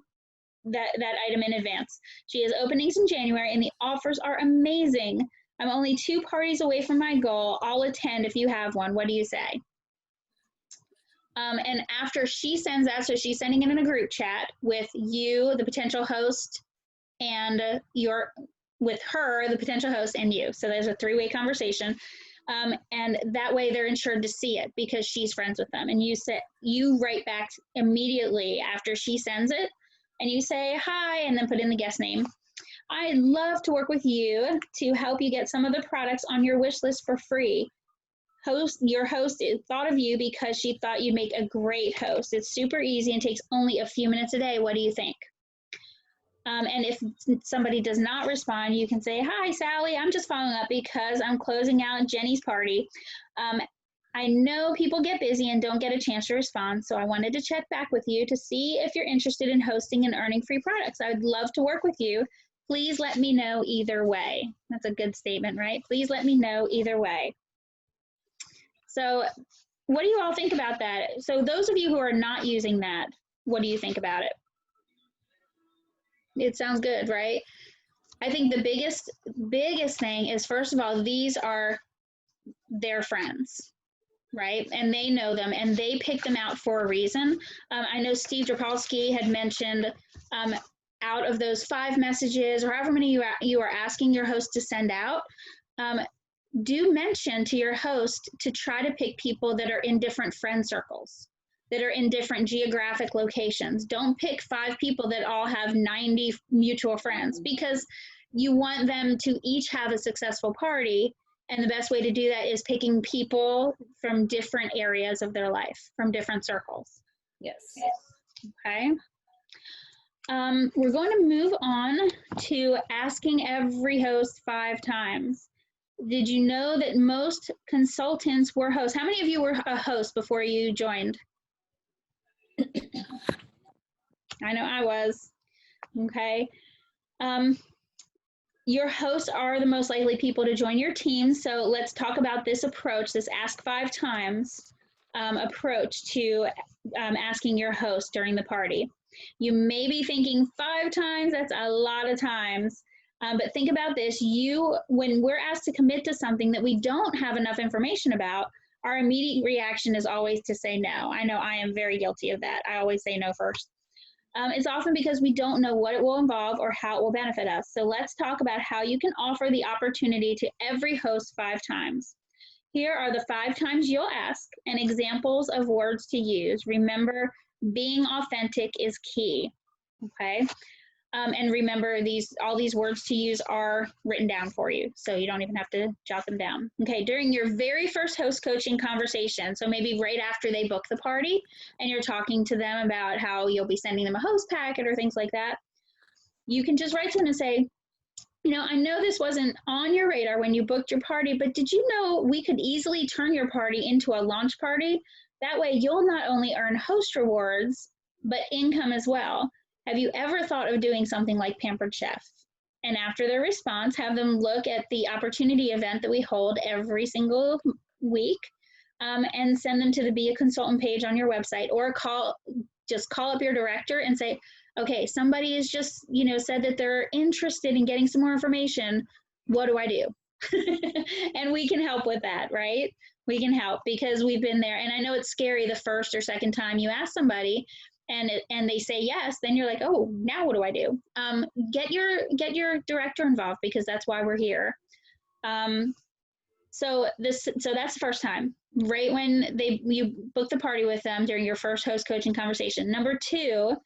that item in advance. She has openings in January and the offers are amazing. I'm only 2 parties away from my goal. I'll attend if you have one. What do you say? And after she sends that, so she's sending it in a group chat with you, the potential host, and with her, the potential host, and you. So there's a 3-way conversation. And that way they're ensured to see it because she's friends with them. And you write back immediately after she sends it, and you say, hi, and then put in the guest name. I'd love to work with you to help you get some of the products on your wish list for free. Your host thought of you because she thought you'd make a great host. It's super easy and takes only a few minutes a day. What do you think? And if somebody does not respond, you can say, hi, Sally, I'm just following up because I'm closing out Jenny's party. I know people get busy and don't get a chance to respond, so I wanted to check back with you to see if you're interested in hosting and earning free products. I would love to work with you. Please let me know either way. That's a good statement, right? Please let me know either way. So what do you all think about that? So those of you who are not using that, what do you think about it? It sounds good, right? I think the biggest thing is, first of all, these are their friends, right? And they know them and they pick them out for a reason. I know Steve Drapolsky had mentioned out of those 5 messages or however many you are asking your host to send out, do mention to your host to try to pick people that are in different friend circles, that are in different geographic locations. Don't pick 5 people that all have 90 mutual friends because you want them to each have a successful party And the best way to do that is picking people from different areas of their life, from different circles. Yes. Okay. We're going to move on to asking every host 5 times. Did you know that most consultants were hosts? How many of you were a host before you joined? I know I was. Okay. Your hosts are the most likely people to join your team. So let's talk about this approach, this ask 5 times approach to asking your host during the party. You may be thinking 5 times, that's a lot of times. But think about this, when we're asked to commit to something that we don't have enough information about, our immediate reaction is always to say no. I know I am very guilty of that. I always say no first. It's often because we don't know what it will involve or how it will benefit us. So let's talk about how you can offer the opportunity to every host 5 times. Here are the 5 times you'll ask and examples of words to use. Remember, being authentic is key, okay? And remember, all these words to use are written down for you, so you don't even have to jot them down. Okay, during your very first host coaching conversation, so maybe right after they book the party and you're talking to them about how you'll be sending them a host packet or things like that, you can just write to them and say, you know, I know this wasn't on your radar when you booked your party, but did you know we could easily turn your party into a launch party? That way you'll not only earn host rewards, but income as well. Have you ever thought of doing something like Pampered Chef? And after their response, have them look at the opportunity event that we hold every single week and send them to the Be a Consultant page on your website, or just call up your director and say, okay, somebody has just, said that they're interested in getting some more information. What do I do? And we can help with that, right? We can help because we've been there. And I know it's scary the first or second time you ask somebody and they say yes, then you're like, oh, now what do I do? Get your director involved, because that's why we're here. So that's the first time, right when you book the party with them during your first host coaching conversation. Number 2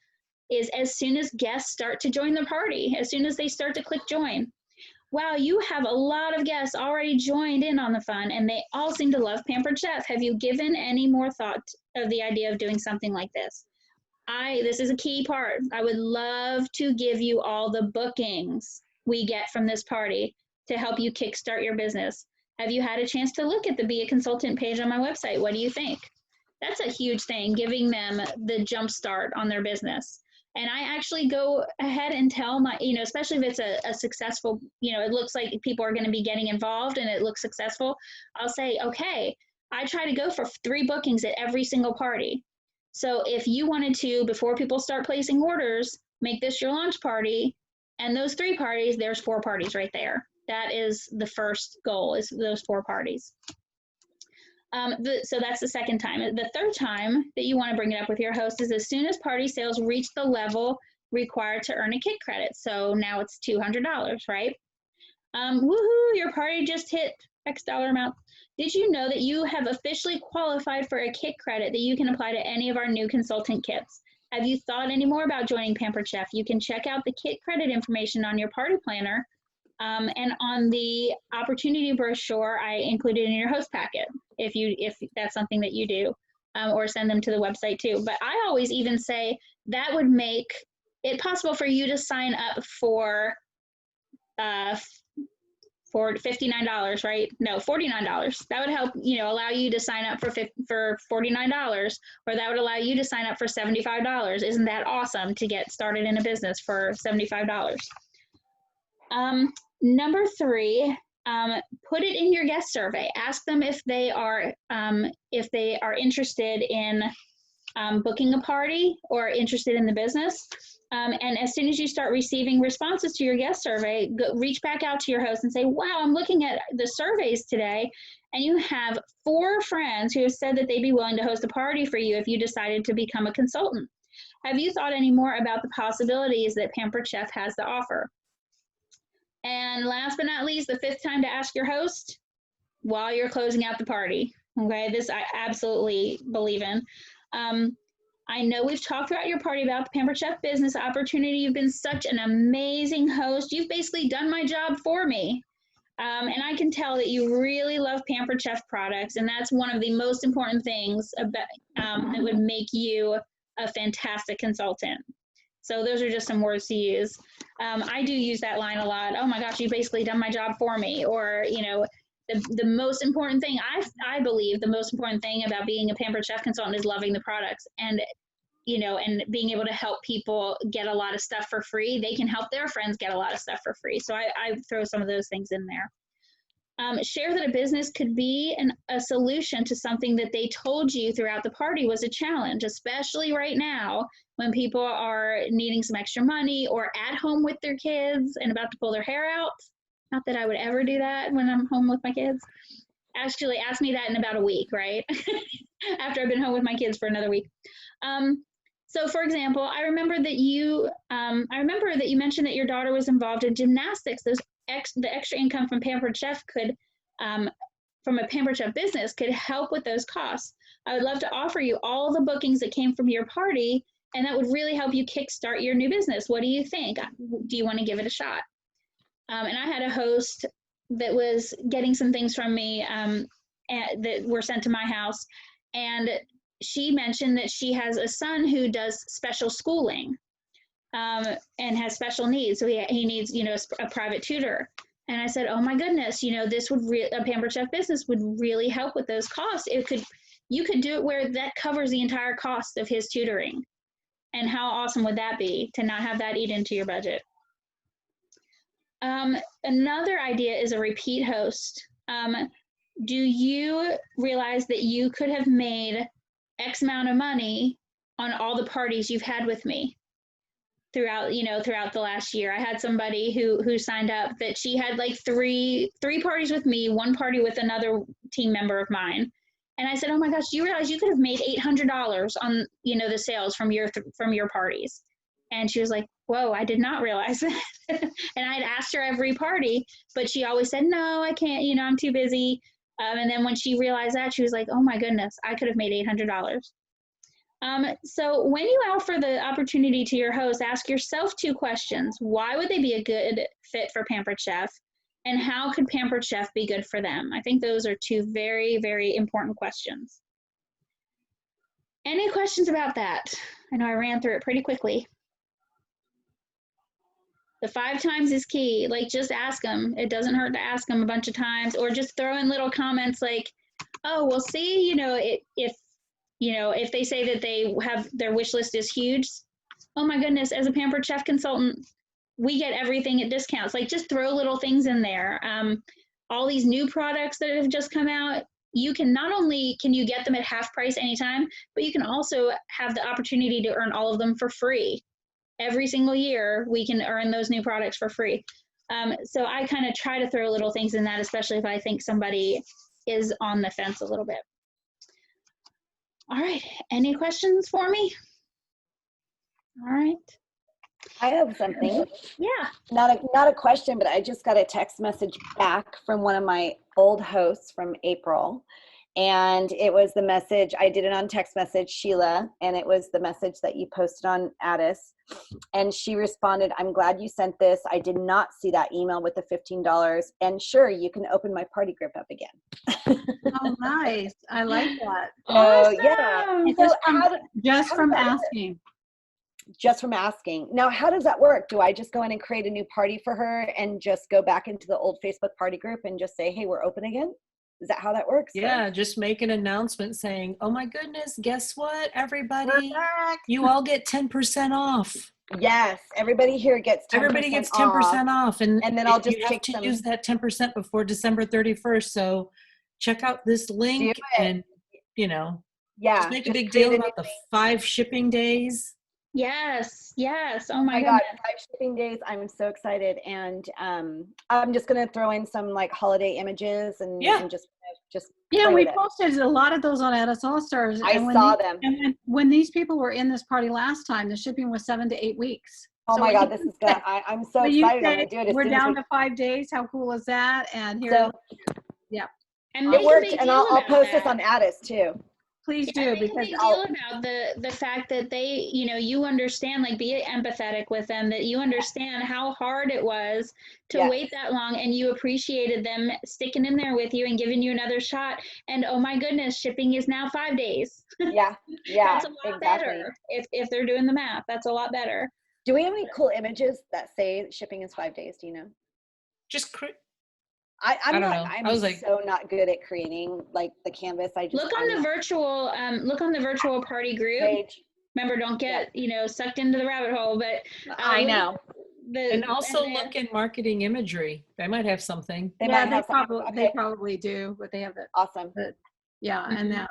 is as soon as guests start to join the party, as soon as they start to click join. Wow, you have a lot of guests already joined in on the fun, and they all seem to love Pampered Chef. Have you given any more thought of the idea of doing something like this? This is a key part. I would love to give you all the bookings we get from this party to help you kickstart your business. Have you had a chance to look at the Be a Consultant page on my website? What do you think? That's a huge thing, giving them the jump start on their business. And I actually go ahead and tell my, especially if it's a successful, it looks like people are going to be getting involved and it looks successful. I'll say, okay, I try to go for 3 bookings at every single party. So if you wanted to, before people start placing orders, make this your launch party, and those 3 parties, there's 4 parties right there. That is the first goal, is those 4 parties. So that's the second time. The third time that you want to bring it up with your host is as soon as party sales reach the level required to earn a kit credit. So now it's $200, right? Woohoo, your party just hit X dollar amount. Did you know that you have officially qualified for a kit credit that you can apply to any of our new consultant kits? Have you thought any more about joining Pampered Chef? You can check out the kit credit information on your party planner and on the opportunity brochure I included in your host packet, if that's something that you do, or send them to the website too. But I always even say that would make it possible for you to sign up for $59, right? No, $49. That would help, allow you to sign up for $49, or that would allow you to sign up for $75. Isn't that awesome to get started in a business for $75? Number 3, put it in your guest survey. Ask them if they are interested in booking a party or interested in the business. And as soon as you start receiving responses to your guest survey, reach back out to your host and say, wow, I'm looking at the surveys today, and you have 4 friends who have said that they'd be willing to host a party for you if you decided to become a consultant. Have you thought any more about the possibilities that Pampered Chef has to offer? And last but not least, the 5th time to ask your host while you're closing out the party. Okay, this I absolutely believe in. I know we've talked throughout your party about the Pampered Chef business opportunity. You've been such an amazing host. You've basically done my job for me. And I can tell that you really love Pampered Chef products, and that's one of the most important things about, that would make you a fantastic consultant. So those are just some words to use. I do use that line a lot. Oh my gosh, you basically done my job for me. Or, you know, the most important thing, I believe the most important thing about being a Pampered Chef consultant is loving the products and, you know, and being able to help people get a lot of stuff for free. They can help their friends get a lot of stuff for free. So I throw some of those things in there. Share that a business could be a solution to something that they told you throughout the party was a challenge, especially right now when people are needing some extra money or at home with their kids and about to pull their hair out. Not that I would ever do that when I'm home with my kids. Actually, ask me that in about a week, right? After I've been home with my kids for another week. So for example, I remember that you mentioned that your daughter was involved in gymnastics. The extra income from Pampered Chef could, from a Pampered Chef business, could help with those costs. I would love to offer you all the bookings that came from your party, and that would really help you kickstart your new business. What do you think? Do you want to give it a shot? And I had a host that was getting some things from me that were sent to my house, and she mentioned that she has a son who does special schooling and has special needs. So he needs, you know, a private tutor. And I said, oh my goodness, you know, this would a Pampered Chef business would really help with those costs. You could do it where that covers the entire cost of his tutoring. And how awesome would that be to not have that eat into your budget? Another idea is a repeat host. Do you realize that you could have made X amount of money on all the parties you've had with me throughout the last year? I had somebody who signed up that she had like three parties with me, one party with another team member of mine. And I said, oh my gosh, do you realize you could have made $800 on, you know, the sales from your parties? And she was like, whoa, I did not realize that. And I'd asked her every party, but she always said, no, I can't, you know, I'm too busy. And then when she realized that, she was like, oh my goodness, I could have made $800. So when you offer the opportunity to your host, ask yourself 2 questions. Why would they be a good fit for Pampered Chef? And how could Pampered Chef be good for them? I think those are 2 very, very important questions. Any questions about that? I know I ran through it pretty quickly. The 5 times is key. Like, just ask them. It doesn't hurt to ask them a bunch of times, or just throw in little comments like, oh, well, see, you know, if they say that they have their wish list is huge, oh my goodness, as a Pampered Chef consultant, we get everything at discounts. Like, just throw little things in there. All these new products that have just come out, you can not only can you get them at half price anytime, but you can also have the opportunity to earn all of them for free. Every single year, we can earn those new products for free. So I kind of try to throw little things in that, especially if I think somebody is on the fence a little bit. All right, any questions for me? All right. I have something. Yeah. Not a question, but I just got a text message back from one of my old hosts from April. And it was the message, I did it on text message, Sheila, and it was the message that you posted on Addis. And she responded, I'm glad you sent this. I did not see that email with the $15. And sure, you can open my party group up again. Oh, nice. I like that. Oh, yeah. It's So just how from does that work? asking. Just from asking. Now, how does that work? Do I just go in and create a new party for her and just go back into the old Facebook party group and just say, hey, we're open again? Is that how that works? Yeah, just make an announcement saying, oh my goodness, guess what, everybody? You all get 10% off. Yes, everybody here gets 10% Everybody gets 10% off. And then I'll just you have to use that 10% before December 31st. So check out this link and, you know, just make a big deal about the 5 shipping days. Yes, yes. Oh my God, goodness. 5 shipping days. I'm so excited. And I'm just going to throw in some like holiday images and just yeah, we posted a lot of those on Addis All Stars. I saw them. And when these people were in this party last time, the shipping was 7 to 8 weeks. Oh my God, this is good. I'm so excited. I'm going to do it. We're down to 5 days. How cool is that? And here, so, yeah. And it worked. And I'll post this on Addis too. please Yeah, do, make a because big deal about the fact that they, you understand, like be empathetic with them, that you understand how hard it was to Yes. wait that long, and you appreciated them sticking in there with you and giving you another shot. And oh my goodness, shipping is now 5 days. Yeah, yeah, That's a lot exactly. better if they're doing the math. That's a lot better. Do we have any cool images that say shipping is 5 days? Do you know? Just I'm don't not. know. I'm I was like, so not good at creating like the canvas. I just Look on the virtual party group. page. Remember, don't get sucked into the rabbit hole. But I look know. and also look in marketing imagery. They might have something. They yeah, might have something. they Okay. probably do, but they have that. Awesome. Yeah, and that.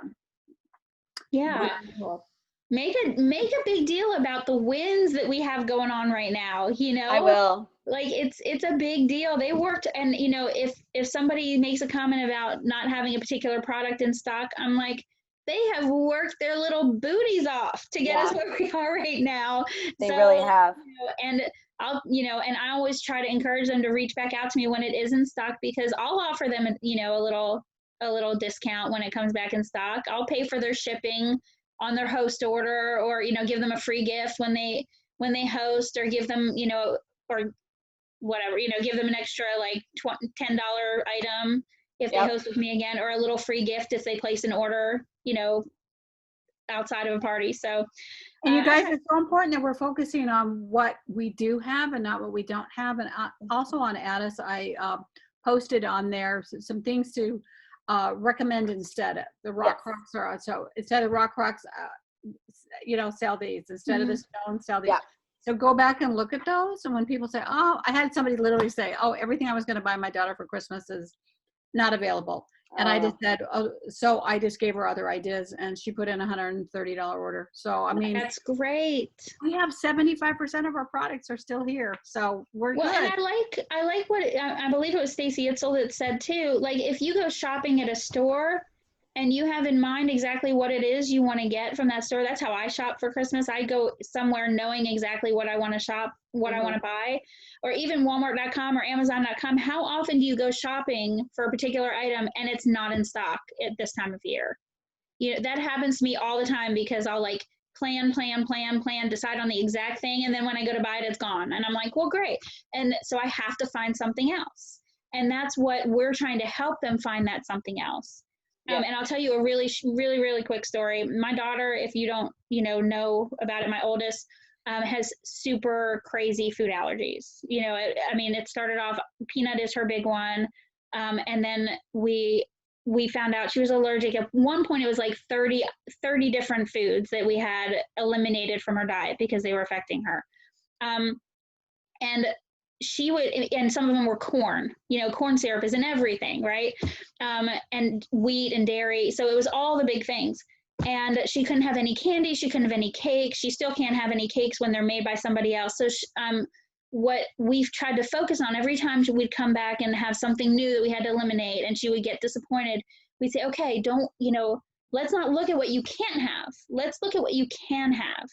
Yeah. Cool. Make a big deal about the wins that we have going on right now. I will. Like it's a big deal. They worked, and if somebody makes a comment about not having a particular product in stock, I'm like, they have worked their little booties off to get us where we are right now. They really have. And and I always try to encourage them to reach back out to me when it is in stock, because I'll offer them a little discount when it comes back in stock. I'll pay for their shipping on their host order, or give them a free gift when they host, or give them or whatever, give them an extra like $10 item if they host with me again, or a little free gift if they place an order outside of a party. So and you guys, it's so important that we're focusing on what we do have and not what we don't have. And also on Addis, I posted on there some things to recommend instead of the rock rocks. Are so instead of rock rocks, sell these instead of the stone, sell these. So go back and look at those. And when people say, oh, I had somebody literally say, oh, everything I was going to buy my daughter for Christmas is not available. And I just said, oh, so I just gave her other ideas, and she put in a $130 order. So, I mean, that's great. We have 75% of our products are still here. So we're good. And I like what, I believe it was Stacy Itzel that said too, like if you go shopping at a store and you have in mind exactly what it is you want to get from that store, that's how I shop for Christmas. I go somewhere knowing exactly what I want to shop, what I want to buy, or even Walmart.com or Amazon.com. How often do you go shopping for a particular item and it's not in stock at this time of year? That happens to me all the time, because I'll like plan, decide on the exact thing, and then when I go to buy it, it's gone. And I'm like, well, great. And so I have to find something else. And that's what we're trying to help them find, that something else. And I'll tell you a really, really, really quick story. My daughter, if you don't, know about it, my oldest, has super crazy food allergies. It started off, peanut is her big one. And then we found out she was allergic. At one point, it was like 30 different foods that we had eliminated from her diet because they were affecting her. And she would, and some of them were corn, corn syrup is in everything, right? And wheat and dairy. So it was all the big things. And she couldn't have any candy. She couldn't have any cake. She still can't have any cakes when they're made by somebody else. So what we've tried to focus on, every time we'd come back and have something new that we had to eliminate and she would get disappointed, we'd say, okay, don't, let's not look at what you can't have. Let's look at what you can have.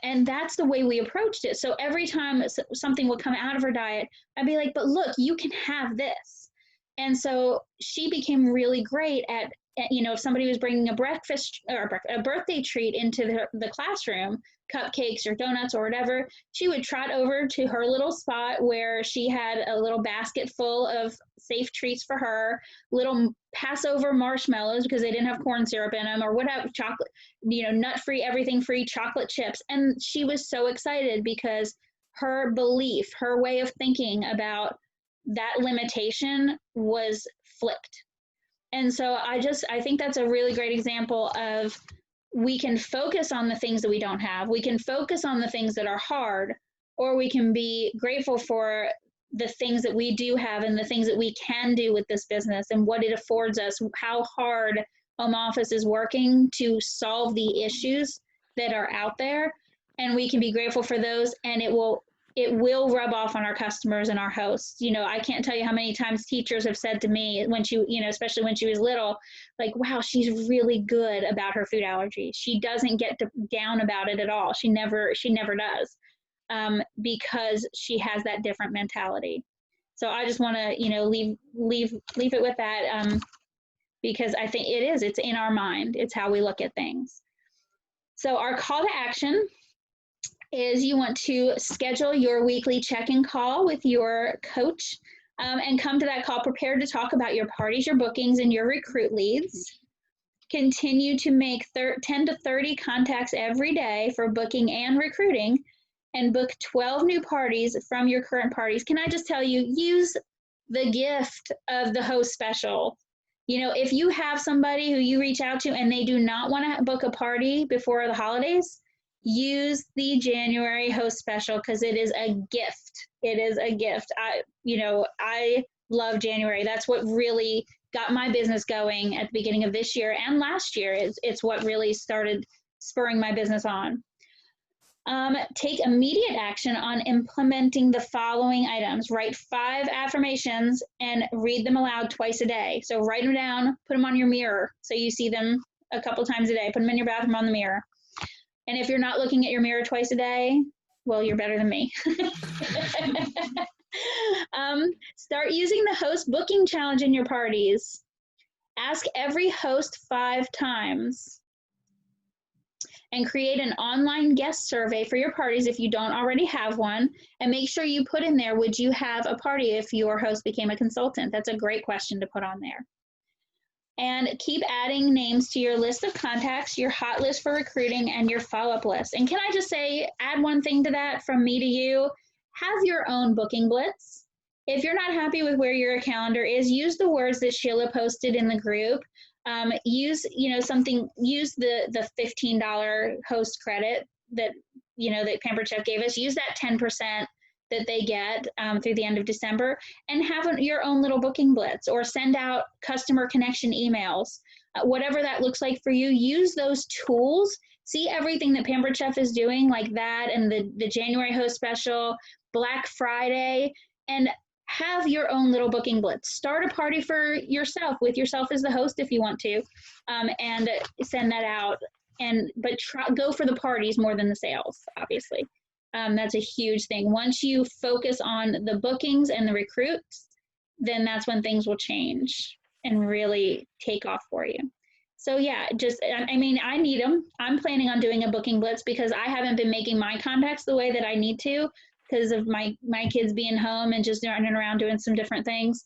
And that's the way we approached it. So every time something would come out of her diet, I'd be like, but look, you can have this. And so she became really great at if somebody was bringing a breakfast or a birthday treat into the classroom, cupcakes or donuts or whatever, she would trot over to her little spot where she had a little basket full of safe treats for her, little Passover marshmallows because they didn't have corn syrup in them, or whatever, chocolate, nut-free, everything-free chocolate chips. And she was so excited because her belief, her way of thinking about that limitation was flipped. And so I think that's a really great example of, we can focus on the things that we don't have. We can focus on the things that are hard, or we can be grateful for the things that we do have and the things that we can do with this business and what it affords us, how hard home office is working to solve the issues that are out there. And we can be grateful for those, and it will rub off on our customers and our hosts. I can't tell you how many times teachers have said to me when she, especially when she was little, like, wow, she's really good about her food allergies. She doesn't get down about it at all. She never does, because she has that different mentality. So I just want to, leave it with that. because I think it's in our mind. It's how we look at things. So our call to action is you want to schedule your weekly check-in call with your coach and come to that call prepared to talk about your parties, your bookings, and your recruit leads. Continue to make 10 to 30 contacts every day for booking and recruiting, and book 12 new parties from your current parties. Can I just tell you, use the gift of the host special. You know, if you have somebody who you reach out to and they do not want to book a party before the holidays, use the January host special because it is a gift. It is a gift. I love January. That's what really got my business going at the beginning of this year and last year. It's what really started spurring my business on. Take immediate action on implementing the following items. Write 5 affirmations and read them aloud twice a day. So write them down, put them on your mirror so you see them a couple times a day. Put them in your bathroom on the mirror. And if you're not looking at your mirror twice a day, well, you're better than me. Start using the host booking challenge in your parties. Ask every host 5 times. And create an online guest survey for your parties if you don't already have one. And make sure you put in there, would you have a party if your host became a consultant? That's a great question to put on there. And keep adding names to your list of contacts, your hot list for recruiting, and your follow-up list. And can I just say, add one thing to that from me to you, have your own booking blitz. If you're not happy with where your calendar is, use the words that Sheila posted in the group. Use the $15 host credit that Pampered Chef gave us. Use that 10% that they get through the end of December, and have your own little booking blitz, or send out customer connection emails. Whatever that looks like for you, use those tools. See everything that Pampered Chef is doing, like that, and the January host special, Black Friday, and have your own little booking blitz. Start a party for yourself, with yourself as the host if you want to, and send that out. But go for the parties more than the sales, obviously. That's a huge thing. Once you focus on the bookings and the recruits, then that's when things will change and really take off for you. So yeah, I need them. I'm planning on doing a booking blitz because I haven't been making my contacts the way that I need to because of my kids being home and just running around doing some different things.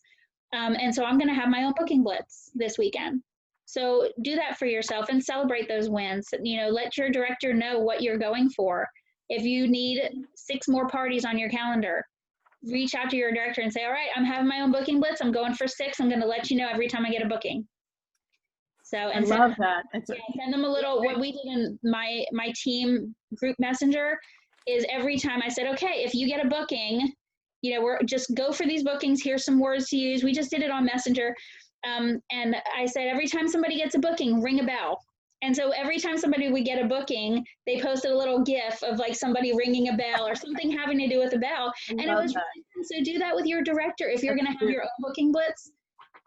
And so I'm going to have my own booking blitz this weekend. So do that for yourself and celebrate those wins. Let your director know what you're going for. If you need 6 more parties on your calendar, reach out to your director and say, all right, I'm having my own booking blitz. I'm going for 6. I'm going to let you know every time I get a booking. So, and I love that. Send them a little, what we did in my team group messenger is every time I said, okay, if you get a booking, we're just go for these bookings. Here's some words to use. We just did it on Messenger. And I said, every time somebody gets a booking, ring a bell. And so every time somebody would get a booking, they posted a little GIF of like somebody ringing a bell or something having to do with a bell. And it was really fun. So do that with your director. If you're going to have your own booking blitz,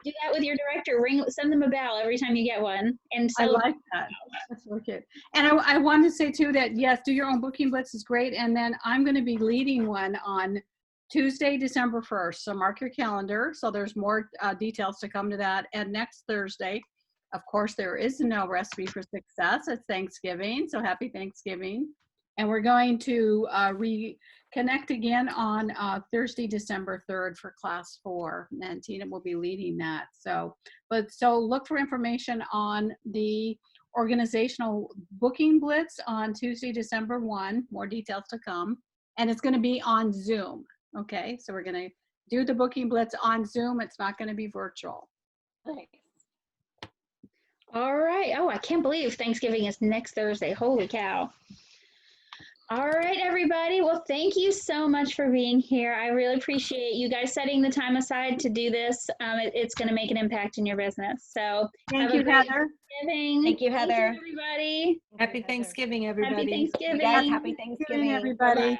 do that with your director. Send them a bell every time you get one. And so I like that. That's so cute. And I wanted to say too that yes, do your own booking blitz is great. And then I'm going to be leading one on Tuesday, December 1st. So mark your calendar. So there's more details to come to that. And next Thursday, of course, there is no recipe for success. It's Thanksgiving. So happy Thanksgiving. And we're going to reconnect again on Thursday, December 3rd for class 4. And Tina will be leading that. So look for information on the organizational booking blitz on Tuesday, December 1. More details to come. And it's going to be on Zoom. Okay, so we're going to do the booking blitz on Zoom. It's not going to be virtual. Nice. All right. Oh, I can't believe Thanksgiving is next Thursday. Holy cow. All right, everybody. Well, thank you so much for being here. I really appreciate you guys setting the time aside to do this. It's going to make an impact in your business. So Thank you, Heather. Thank you, Heather. Everybody. Happy Thanksgiving, everybody. Happy Thanksgiving. Yes, happy Thanksgiving. Everybody.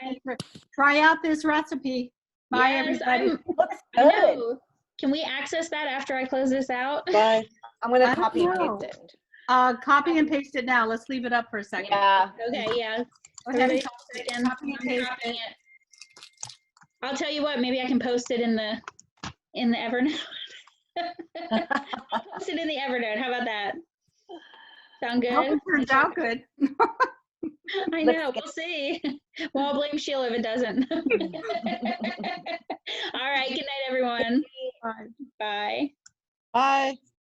Try out this recipe. Bye, Yes, everybody. Looks I good. know. Can we access that after I close this out? Bye. I'm going I to don't copy and know. paste it. Copy and paste it now. Let's leave it up for a second. Yeah. Okay, yeah. Go ahead and Everybody post it. again. Copy and paste Copying it. it. I'll tell you what, maybe I can post it in the Evernote. I'll post it in the Evernote. How about that? Sound Hope good? it turns out good. I know. We'll see. Well, I'll blame Sheila if it doesn't. All right. Good night, everyone. Bye. Bye. Bye.